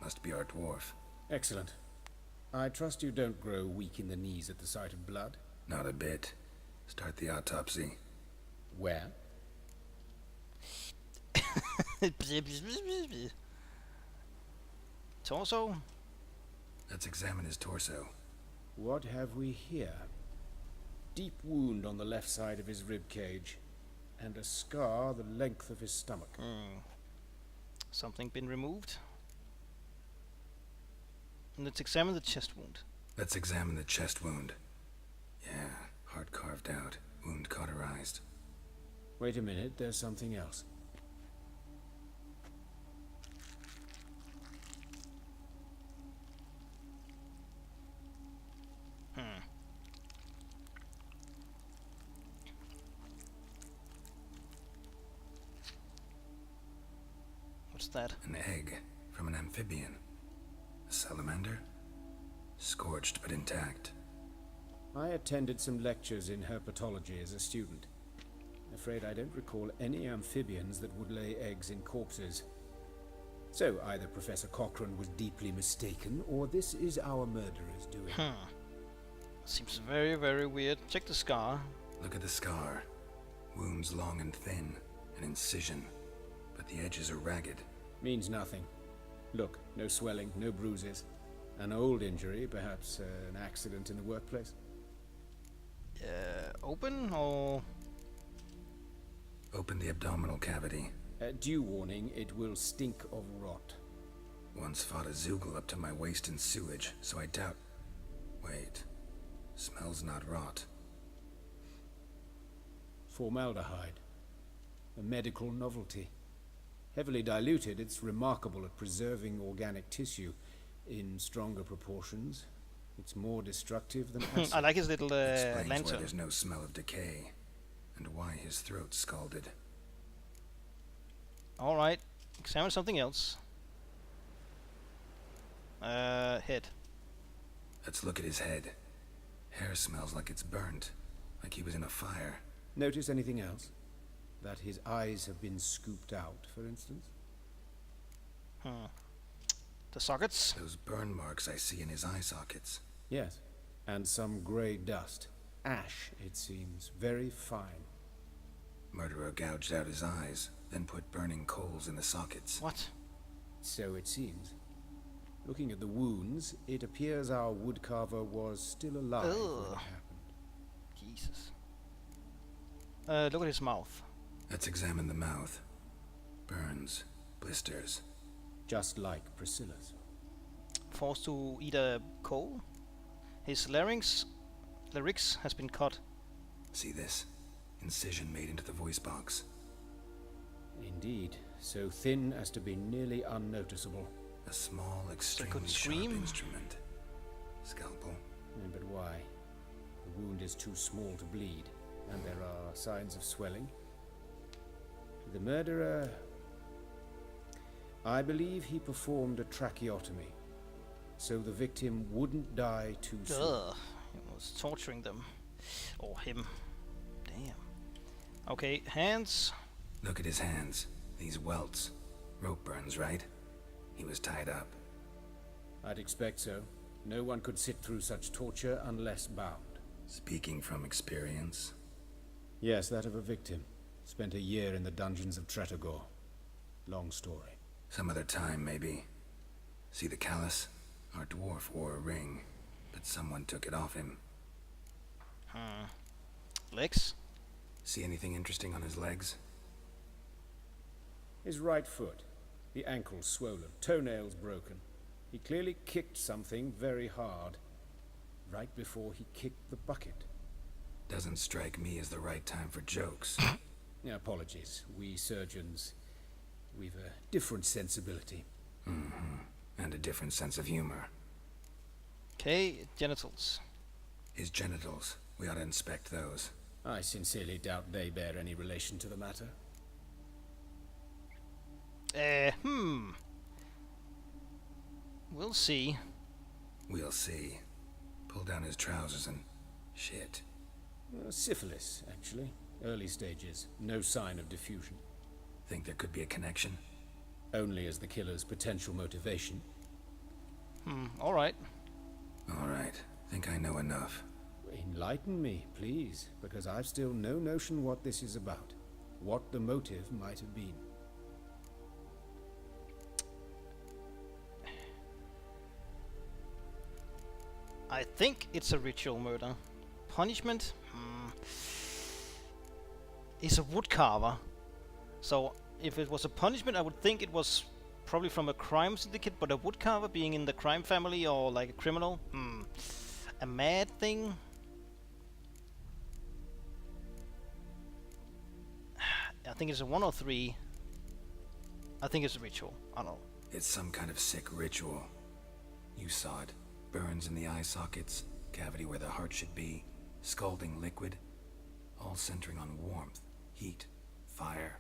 Must be our dwarf. Excellent. I trust you don't grow weak in the knees at the sight of blood? Not a bit. Start the autopsy. Where? Torso? Let's examine his torso. What have we here? Deep wound on the left side of his rib cage, and a scar the length of his stomach. Something been removed? Let's examine the chest wound. Let's examine the chest wound. Yeah, heart carved out, wound cauterized. Wait a minute, there's something else. What's that? An egg from an amphibian. A salamander? Scorched but intact. I attended some lectures in herpetology as a student. Afraid I don't recall any amphibians that would lay eggs in corpses. So either Professor Cochrane was deeply mistaken, or this is our murderer's doing. Seems very, very weird. Check the scar. Look at the scar. Wounds long and thin, an incision, but the edges are ragged. Means nothing. Look, no swelling, no bruises. An old injury, perhaps an accident in the workplace. Open or... Open the abdominal cavity. Due warning, it will stink of rot. Once fought a Zoogle up to my waist in sewage, so I doubt... Wait. Smells not rot. Formaldehyde. A medical novelty. Heavily diluted, it's remarkable at preserving organic tissue. In stronger proportions, it's more destructive than acid. I like his little Explains lantern. why there's no smell of decay, and why his throat's scalded. Alright, examine something else. Head. Let's look at his head. Hair smells like it's burnt, like he was in a fire. Notice anything else? That his eyes have been scooped out, for instance? The sockets? Those burn marks I see in his eye sockets. Yes, and some grey dust. Ash, it seems, very fine. Murderer gouged out his eyes, then put burning coals in the sockets. What? So it seems. Looking at the wounds, it appears our woodcarver was still alive when it happened. Jesus. Look at his mouth. Let's examine the mouth. Burns, blisters. Just like Priscilla's. Forced to eat a coal? His larynx has been cut. See this? Incision made into the voice box. Indeed, so thin as to be nearly unnoticeable. A small, extremely sharp instrument. Scalpel. But why? The wound is too small to bleed, and there are signs of swelling. The murderer... I believe he performed a tracheotomy, so the victim wouldn't die too soon. Ugh, he was torturing them. Or him. Damn. Okay, hands. Look at his hands. These welts. Rope burns, right? He was tied up. I'd expect so. No one could sit through such torture unless bound. Speaking from experience? Yes, that of a victim. Spent a year in the dungeons of Tretogor. Long story. Some other time, maybe. See the callus? Our dwarf wore a ring, but someone took it off him. Legs? See anything interesting on his legs? His right foot. The ankle swollen, toenails broken. He clearly kicked something very hard. Right before he kicked the bucket. Doesn't strike me as the right time for jokes. Apologies. We surgeons, we've a different sensibility. And a different sense of humor. Okay, genitals. His genitals. We ought to inspect those. I sincerely doubt they bear any relation to the matter. We'll see. We'll see. Pull down his trousers and... shit. Syphilis, actually. Early stages. No sign of diffusion. Think there could be a connection? Only as the killer's potential motivation. Alright. Alright. Think I know enough. Enlighten me, please, because I've still no notion what this is about. What the motive might have been. I think it's a ritual murder. Punishment? He's a woodcarver. So, if it was a punishment, I would think it was probably from a crime syndicate, but a woodcarver being in the crime family or like a criminal? A mad thing? I think it's a 1 or 3. I think it's a ritual. I don't know. It's some kind of sick ritual. You saw it. Burns in the eye sockets, cavity where the heart should be, scalding liquid, all centering on warmth, heat, fire.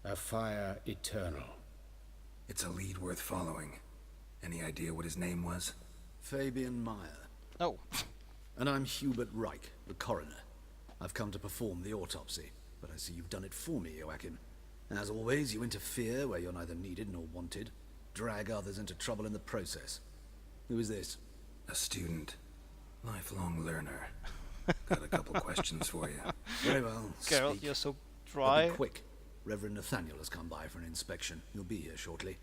A fire eternal. It's a lead worth following. Any idea what his name was? Fabian Meyer. Oh. And I'm Hubert Reich, the coroner. I've come to perform the autopsy, but I see you've done it for me, Joachim. As always, you interfere where you're neither needed nor wanted, drag others into trouble in the process. Who is this? A student. Lifelong learner. Got a couple questions for you. Very well, Geralt, speak. you're so But dry. be quick. Reverend Nathaniel has come by for an inspection. He'll be here shortly.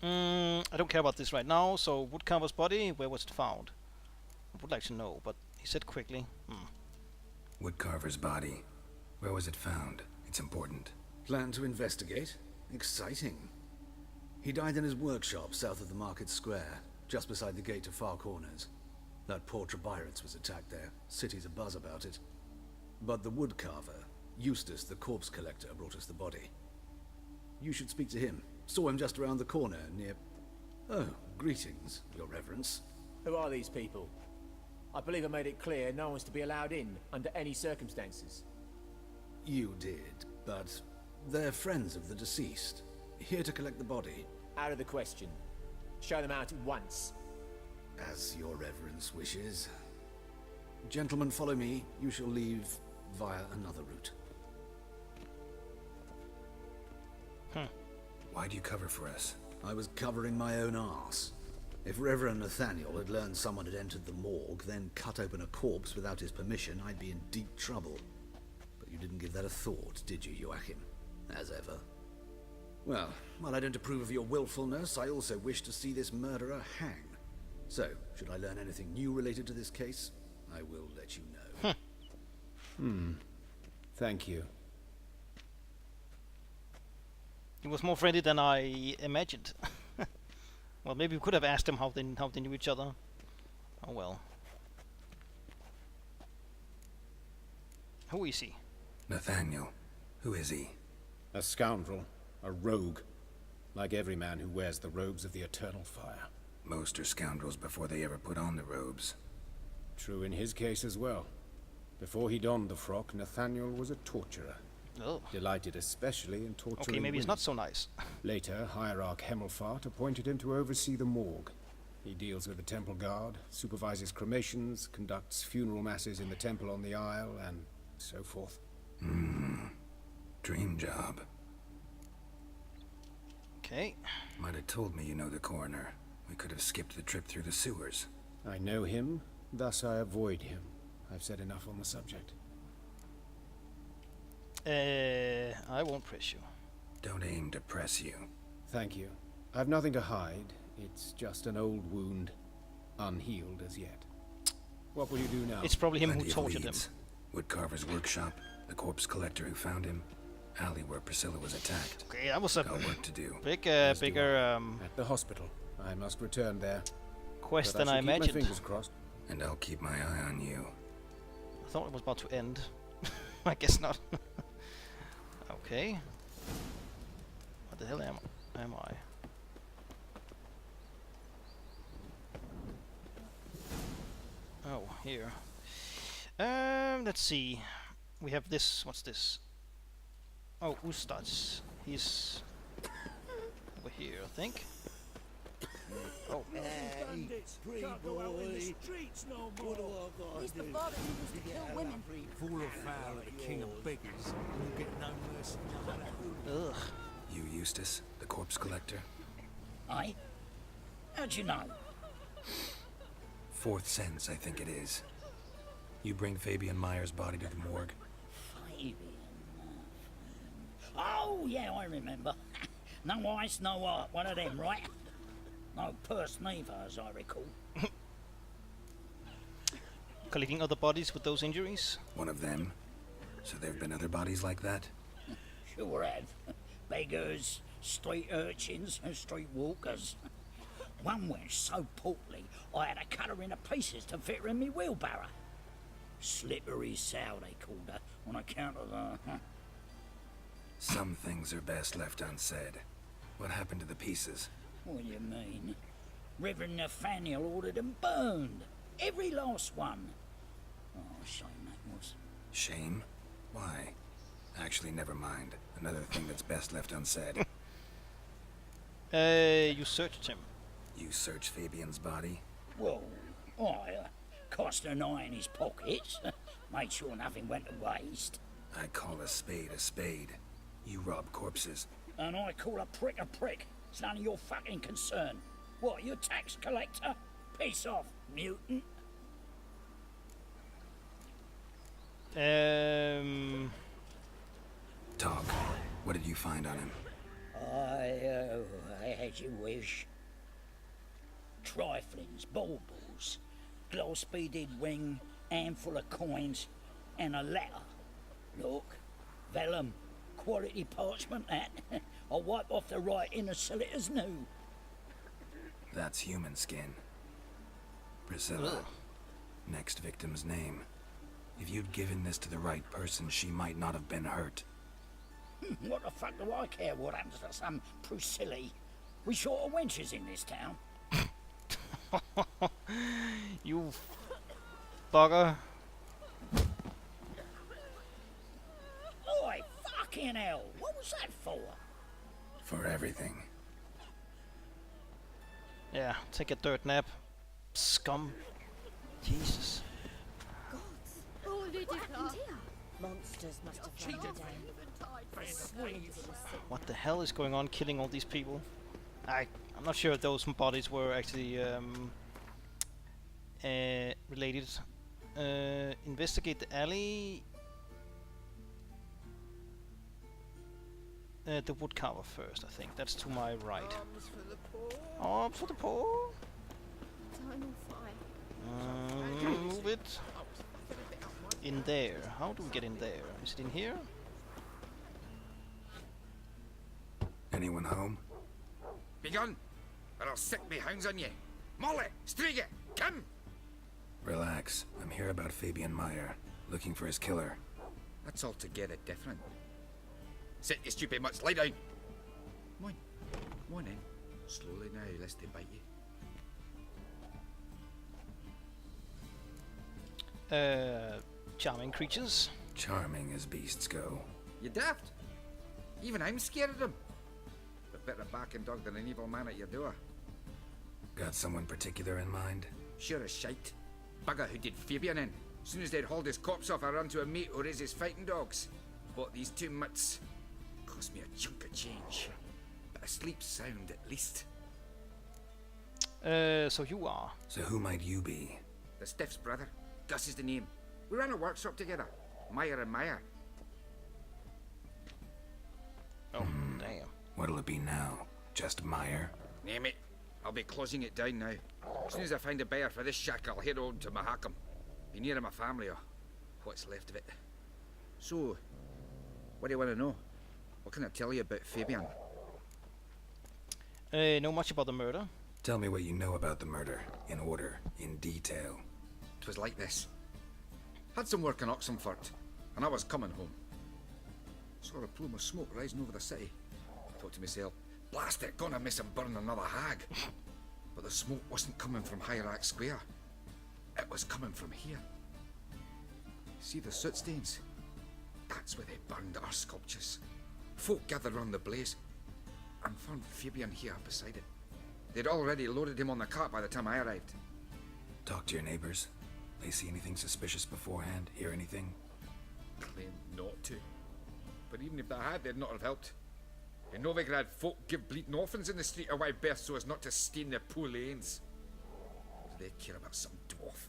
I don't care about this right now, so Woodcarver's body, where was it found? I would like to know, but he said quickly. Woodcarver's body. Where was it found? It's important. Plan to investigate? Exciting. He died in his workshop south of the market square, just beside the gate to Far Corners. That poor Trebirates was attacked there. City's abuzz about it. But the woodcarver, Eustace the corpse collector, brought us the body. You should speak to him. Saw him just around the corner near... Oh, greetings, your reverence. Who are these people? I believe I made it clear no one's to be allowed in under any circumstances. You did, but they're friends of the deceased. Here to collect the body. Out of the question. Show them out at once. As your reverence wishes. Gentlemen, follow me. You shall leave via another route. Why do you cover for us? I was covering my own arse. If Reverend Nathaniel had learned someone had entered the morgue, then cut open a corpse without his permission, I'd be in deep trouble. But you didn't give that a thought, did you, Joachim? As ever. Well, while I don't approve of your willfulness, I also wish to see this murderer hang. So, should I learn anything new related to this case, I will let you know. Thank you. He was more friendly than I imagined. Well, maybe we could have asked him how they knew each other. Oh well. Who is he? Nathaniel. Who is he? A scoundrel. A rogue. Like every man who wears the robes of the Eternal Fire. Most are scoundrels before they ever put on the robes. True in his case as well. Before he donned the frock, Nathaniel was a torturer. Oh. Delighted especially in torturing Okay, maybe he's women. not so nice. Later, Hierarch Hemelfart appointed him to oversee the morgue. He deals with the temple guard, supervises cremations, conducts funeral masses in the temple on the Isle, and so forth. Dream job. Okay. Might have told me you know the coroner. We could have skipped the trip through the sewers. I know him, thus I avoid him. I've said enough on the subject. I won't press you. Don't aim to press you. Thank you. I've nothing to hide. It's just an old wound, unhealed as yet. What will you do now? It's probably him who Plenty of tortured him. leads. Woodcarver's workshop, the corpse collector who found him, alley where Priscilla was attacked. Okay, that was a Got work to do. bigger At the hospital. I must return there. quest But than I shall keep imagined. My fingers crossed. And I'll keep my eye on you. I thought it was about to end. I guess not. Okay. What the hell am I? Oh, here. Let's see. We have this. What's this? Oh, Ustads. He's over here, I think. Oh. Can't go out in the streets no more. He's the father who used to kill women. Fall afoul of the king of beggars. You'll get no mercy, no matter who. Ugh. You, Eustace, the corpse collector? Aye? How'd you know? Fourth sense, I think it is. You bring Fabian Meyer's body to the morgue. Fabian. Oh, yeah, I remember. No ice, no art. One of them, right? No purse neither, as I recall. Collecting other bodies with those injuries? One of them? So there have been other bodies like that? Sure have. Beggars, street urchins, and street walkers. One went so portly, I had to cut her into pieces to fit her in me wheelbarrow. Slippery sow, they called her, on account of the... Some things are best left unsaid. What happened to the pieces? What do you mean? Reverend Nathaniel ordered them burned. Every last one. Oh, shame that was. Shame? Why? Actually, never mind. Another thing that's best left unsaid. You searched him. You searched Fabian's body? Well, Cast an eye in his pockets. Made sure nothing went to waste. I call a spade a spade. You rob corpses. And I call a prick a prick. It's none of your fucking concern. What, you tax collector? Piss off, mutant. Talk. What did you find on him? I as you wish. Triflings, baubles, glass-beaded ring, handful of coins, and a letter. Look, vellum, quality parchment that. I'll wipe off the writing and sell it as new. That's human skin. Priscilla. Ugh. Next victim's name. If you'd given this to the right person, she might not have been hurt. What the fuck do I care what happens to some Priscilla? We short of wenches in this town. You bugger. Oi, fucking hell! What was that for? For everything. Yeah, take a dirt nap. Scum. Jesus. Monsters must have cheated down. What the hell is going on killing all these people? I'm not sure if those bodies were actually related. Investigate the alley. The woodcarver first, I think. That's to my right. Arms for the poor. Move it. In there. How do we get in there? Is it in here? Anyone home? Begone, or I'll sick me hounds on you. Molly, Striga, come! Relax. I'm here about Fabian Meyer, looking for his killer. That's altogether different. Sit, you stupid mutts, lie down. Come on in. Slowly now, lest they bite you. Charming creatures. Charming as beasts go. You daft? Even I'm scared of them. But better barking dog than an evil man at your door. Got someone particular in mind? Sure as shite. Bugger who did Fabian in. Soon as they'd hauled his corpse off, I ran to a mate who raised his fighting dogs. Bought these 2 mutts. Cost me a chunk of change. But I sleep sound at least. So you are. So who might you be? The Stiff's brother. Gus is the name. We ran a workshop together. Meyer and Meyer. Oh, damn. What'll it be now? Just Meyer? Name it. I'll be closing it down now. As soon as I find a buyer for this shack, I'll head on to Mahakam. Be near my family, or what's left of it. So, what do you want to know? What can I tell you about Fabian? Know much about the murder? Tell me what you know about the murder, in order, in detail. 'Twas like this. Had some work in Oxenfurt, and I was coming home. Saw a plume of smoke rising over the city. Thought to myself, blast it, gonna miss him burn another hag. But the smoke wasn't coming from Hierarch Square. It was coming from here. See the soot stains? That's where they burned our sculptures. Folk gathered round the blaze, and found Fabian here beside it. They'd already loaded him on the cart by the time I arrived. Talk to your neighbors. They see anything suspicious beforehand? Hear anything? Claim not to. But even if they had, they'd not have helped. In Novigrad, folk give bleeding orphans in the street a wide berth so as not to stain their poor lanes. They care about some dwarf.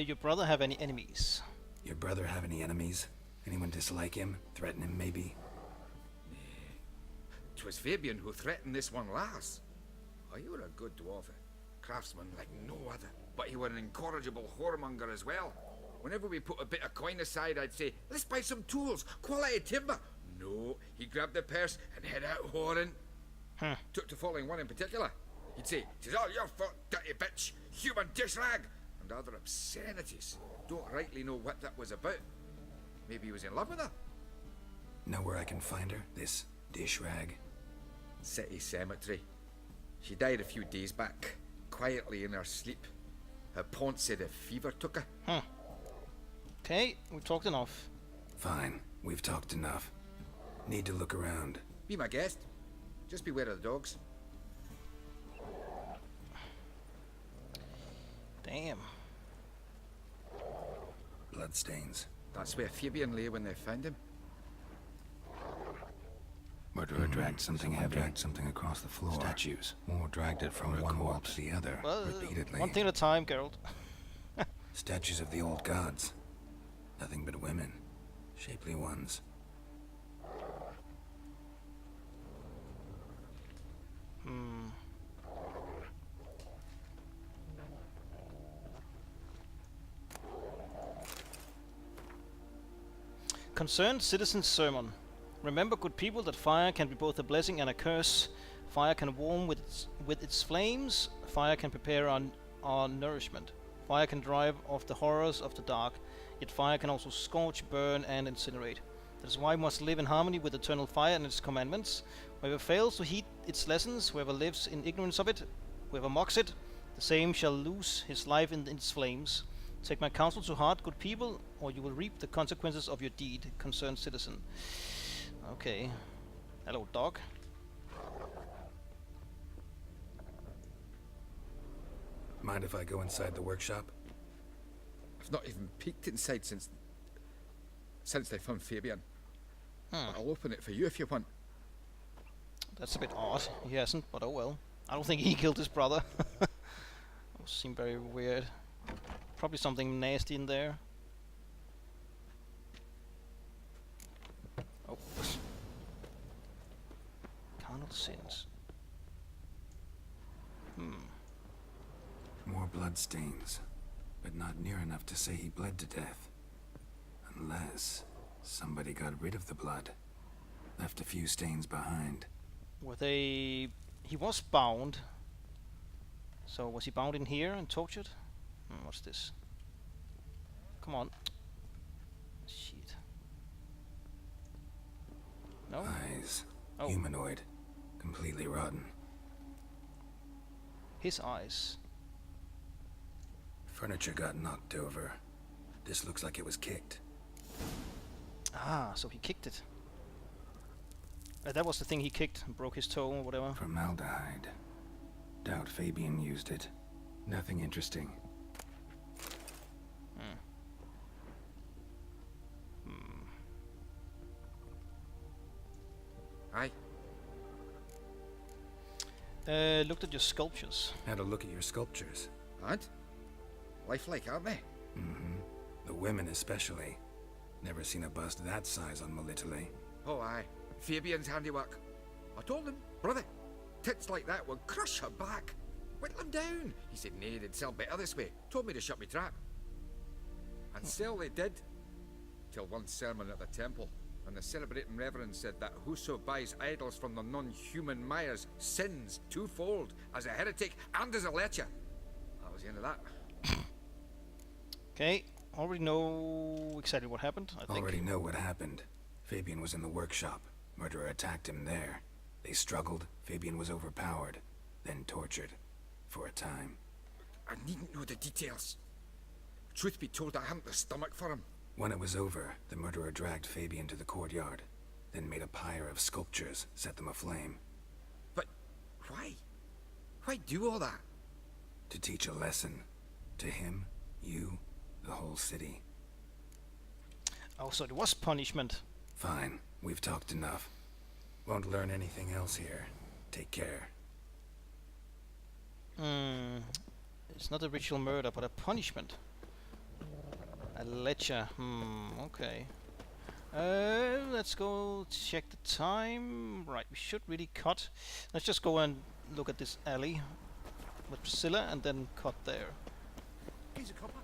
Your brother have any enemies? Your brother have any enemies? Anyone dislike him? Threaten him, maybe? 'Twas Fabian who threatened this one last. Oh, you were a good dwarf. Craftsman like no other. But he were an incorrigible whoremonger as well. Whenever we put a bit of coin aside, I'd say, let's buy some tools, quality timber. No, he grabbed the purse and head out whoring. Took to following one in particular. He'd say, "'Tis all your fault, dirty bitch, human dish rag," and other obscenities. Don't rightly know what that was about. Maybe he was in love with her. Know where I can find her? This dish rag? City cemetery. She died a few days back, quietly in her sleep. Her pont said a fever took her. Okay, we talked enough. Fine, we've talked enough. Need to look around. Be my guest. Just beware of the dogs. Damn. Bloodstains. That's where Fabian lay when they found him. Murderer dragged something heavy. Dragged something across the floor. Statues. Or dragged it from one wall to the other, Well, repeatedly. one thing at a time, Geralt. Statues of the old gods. Nothing but women. Shapely ones. Concerned Citizen's Sermon. Remember, good people, that fire can be both a blessing and a curse. Fire can warm with its flames. Fire can prepare our nourishment. Fire can drive off the horrors of the dark. Yet fire can also scorch, burn, and incinerate. That is why we must live in harmony with eternal fire and its commandments. Whoever fails to heed its lessons, whoever lives in ignorance of it, whoever mocks it, the same shall lose his life in its flames. Take my counsel to heart, good people, or you will reap the consequences of your deed, concerned citizen. Okay. Hello, dog. Mind if I go inside the workshop? I've not even peeked inside since they found Fabian. But I'll open it for you if you want. That's a bit odd. He hasn't, but oh well. I don't think he killed his brother. That seemed very weird. Probably something nasty in there. Oh. Carnal sins. More bloodstains, but not near enough to say he bled to death. Unless somebody got rid of the blood. Left a few stains behind. Were they... He was bound. So was he bound in here and tortured? What's this? Come on. Shit. No? Eyes. Oh. Humanoid. Completely rotten. His eyes. Furniture got knocked over. This looks like it was kicked. Ah, so he kicked it. That was the thing he kicked and broke his toe or whatever. Formaldehyde. Doubt Fabian used it. Nothing interesting. Aye. Looked at your sculptures. Had a look at your sculptures. And? Lifelike, aren't they? Mm-hmm. The women especially. Never seen a bust that size on Melitele. Oh, aye. Fabian's handiwork. I told him, brother, tits like that would crush her back. Whittle him down. He said, nay, they'd sell better this way. Told me to shut me trap. And sell they did. Till one sermon at the temple. And the celebrating reverend said that whoso buys idols from the non-human Myers sins twofold, as a heretic and as a lecher. That was the end of that. Okay, already know exactly what happened, I think. Already know what happened. Fabian was in the workshop. Murderer attacked him there. They struggled. Fabian was overpowered. Then tortured. For a time. I needn't know the details. Truth be told, I hadn't the stomach for him. When it was over, the murderer dragged Fabian to the courtyard, then made a pyre of sculptures, set them aflame. But why? Why do all that? To teach a lesson. To him, you, the whole city. Oh, so it was punishment. Fine, we've talked enough. Won't learn anything else here. Take care. It's not a ritual murder, but a punishment. A lecher. Okay. Let's go check the time. Right, we should really cut. Let's just go and look at this alley with Priscilla and then cut there. He's a copper.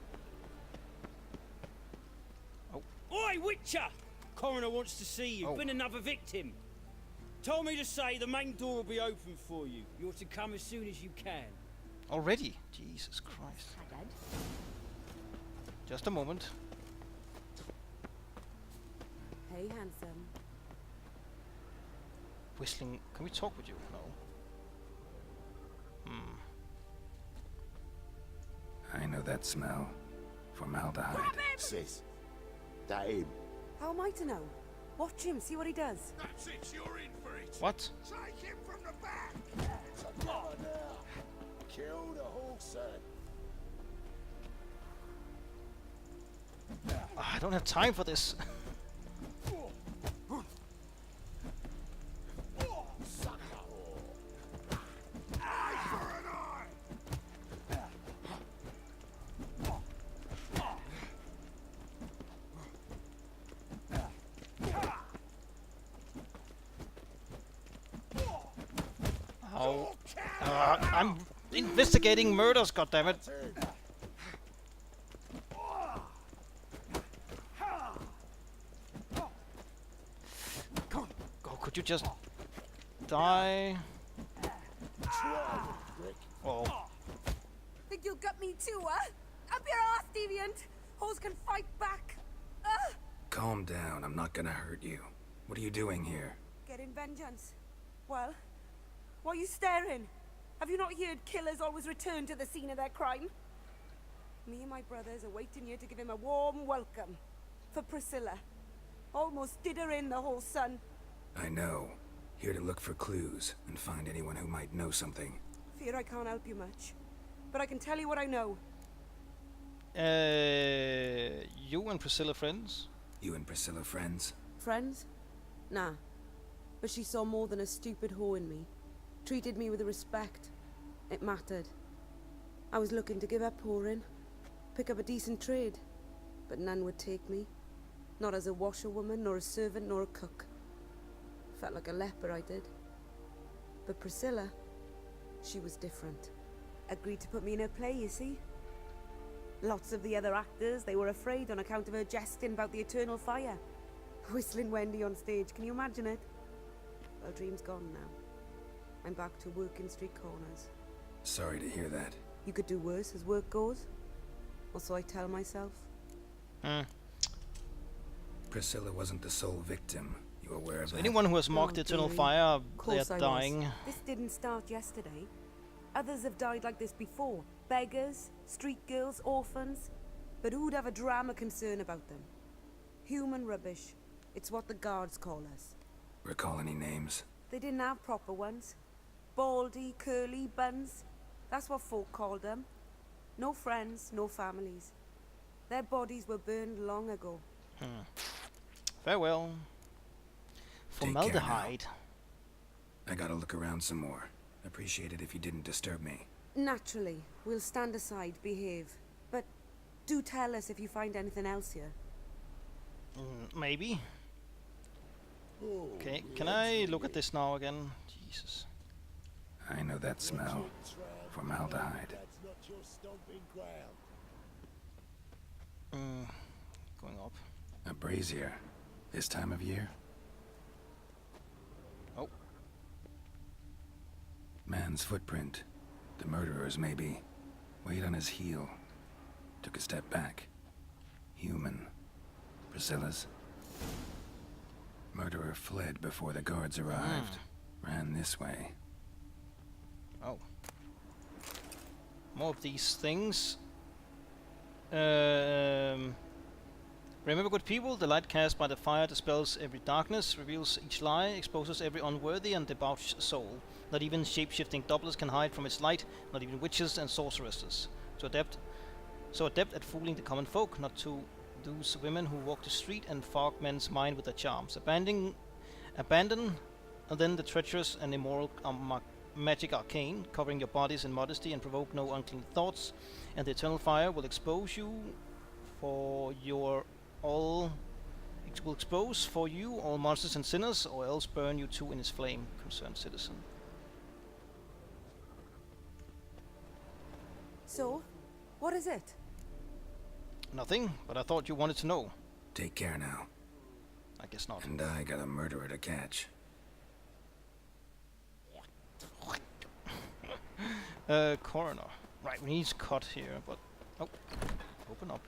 Oi, Witcher! Coroner wants to see you. Oh. Been another victim. Told me to say the main door will be open for you. You're to come as soon as you can. Already? Jesus Christ. Hi, Dad. Just a moment. Hey, handsome. Whistling. Can we talk with you? No. I know that smell. Formaldehyde. Sis, that him. How am I to know? Watch him, see what he does. That's it, you're in for it. What? Take him from the back. It's a now. Kill the horse, sir. don't have time for this. Oh, I'm investigating murders, goddammit. Oh, could you just die? Oh. Think you'll gut me too, huh? Up your ass, deviant! Hoes can fight back! Calm down, I'm not gonna hurt you. What are you doing here? Getting vengeance. Well, why are you staring? Have you not heard killers always return to the scene of their crime? Me and my brothers are waiting here to give him a warm welcome. For Priscilla. Almost did her in, the whole son. I know. Here to look for clues and find anyone who might know something. Fear I can't help you much. But I can tell you what I know. You and Priscilla friends? You and Priscilla friends? Friends? Nah. But she saw more than a stupid whore in me. Treated me with respect. It mattered. I was looking to give up whoring. Pick up a decent trade. But none would take me. Not as a washerwoman, nor a servant, nor a cook. Felt like a leper, I did. But Priscilla, she was different. Agreed to put me in her play, you see. Lots of the other actors, they were afraid on account of her jesting about the eternal fire. Whistling Wendy on stage, can you imagine it? Well, dream's gone now. I'm back to working street corners. Sorry to hear that. You could do worse as work goes. Or so I tell myself. Priscilla wasn't the sole victim. You aware of So that? anyone who has mocked eternal fire, they are Course I dying. was. This didn't start yesterday. Others have died like this before. Beggars, street girls, orphans. But who'd have a drama concern about them? Human rubbish. It's what the guards call us. Recall any names? They didn't have proper ones. Baldy, curly, buns. That's what folk called them. No friends, no families. Their bodies were burned long ago. Farewell. Take care now. Formaldehyde. I gotta look around some more. Appreciate it if you didn't disturb me. Naturally, we'll stand aside, behave. But do tell us if you find anything else here. Maybe. Okay, can I look at this now again? Jesus. I know that smell. Formaldehyde. Going up. A brazier. This time of year? Oh. Man's footprint. The murderer's maybe. Weight on his heel. Took a step back. Human. Priscilla's. Murderer fled before the guards arrived. Ran this way. Oh. More of these things. Remember, good people, the light cast by the fire dispels every darkness, reveals each lie, exposes every unworthy and debauched soul. Not even shape-shifting doublers can hide from its light, not even witches and sorceresses. So adept at fooling the common folk, not to those women who walk the street and fog men's mind with their charms. Abandon and then the treacherous and immoral magic arcane, covering your bodies in modesty and provoke no unclean thoughts, and the eternal fire will expose you for all monsters and sinners, or else burn you too in its flame, concerned citizen. So, what is it? Nothing, but I thought you wanted to know. Take care now. I guess not. And I got a murderer to catch. Coroner. Right, we need to cut here, but... Oh, open up.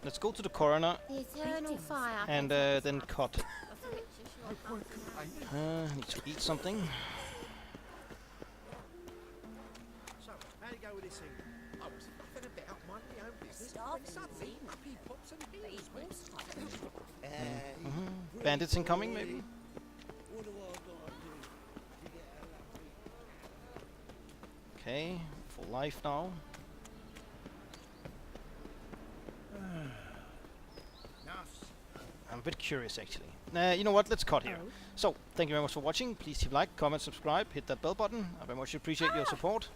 Let's go to the coroner. The eternal fire. And then cut. Need to eat something. So, how'd it go with this thing? I was fucking about minding my own business. When suddenly, up he pops and heals me. Bandits incoming, maybe? Okay, full life now. Now bit curious actually. You know what? Let's cut here. So, thank you very much for watching. Please leave a like, comment, subscribe, hit that bell button. I very much appreciate your support.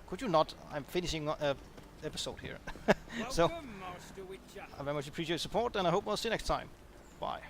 Could you not? I'm finishing episode here. So, Welcome, Master Witcher. I very much appreciate your support, and I hope we'll see you next time. Bye.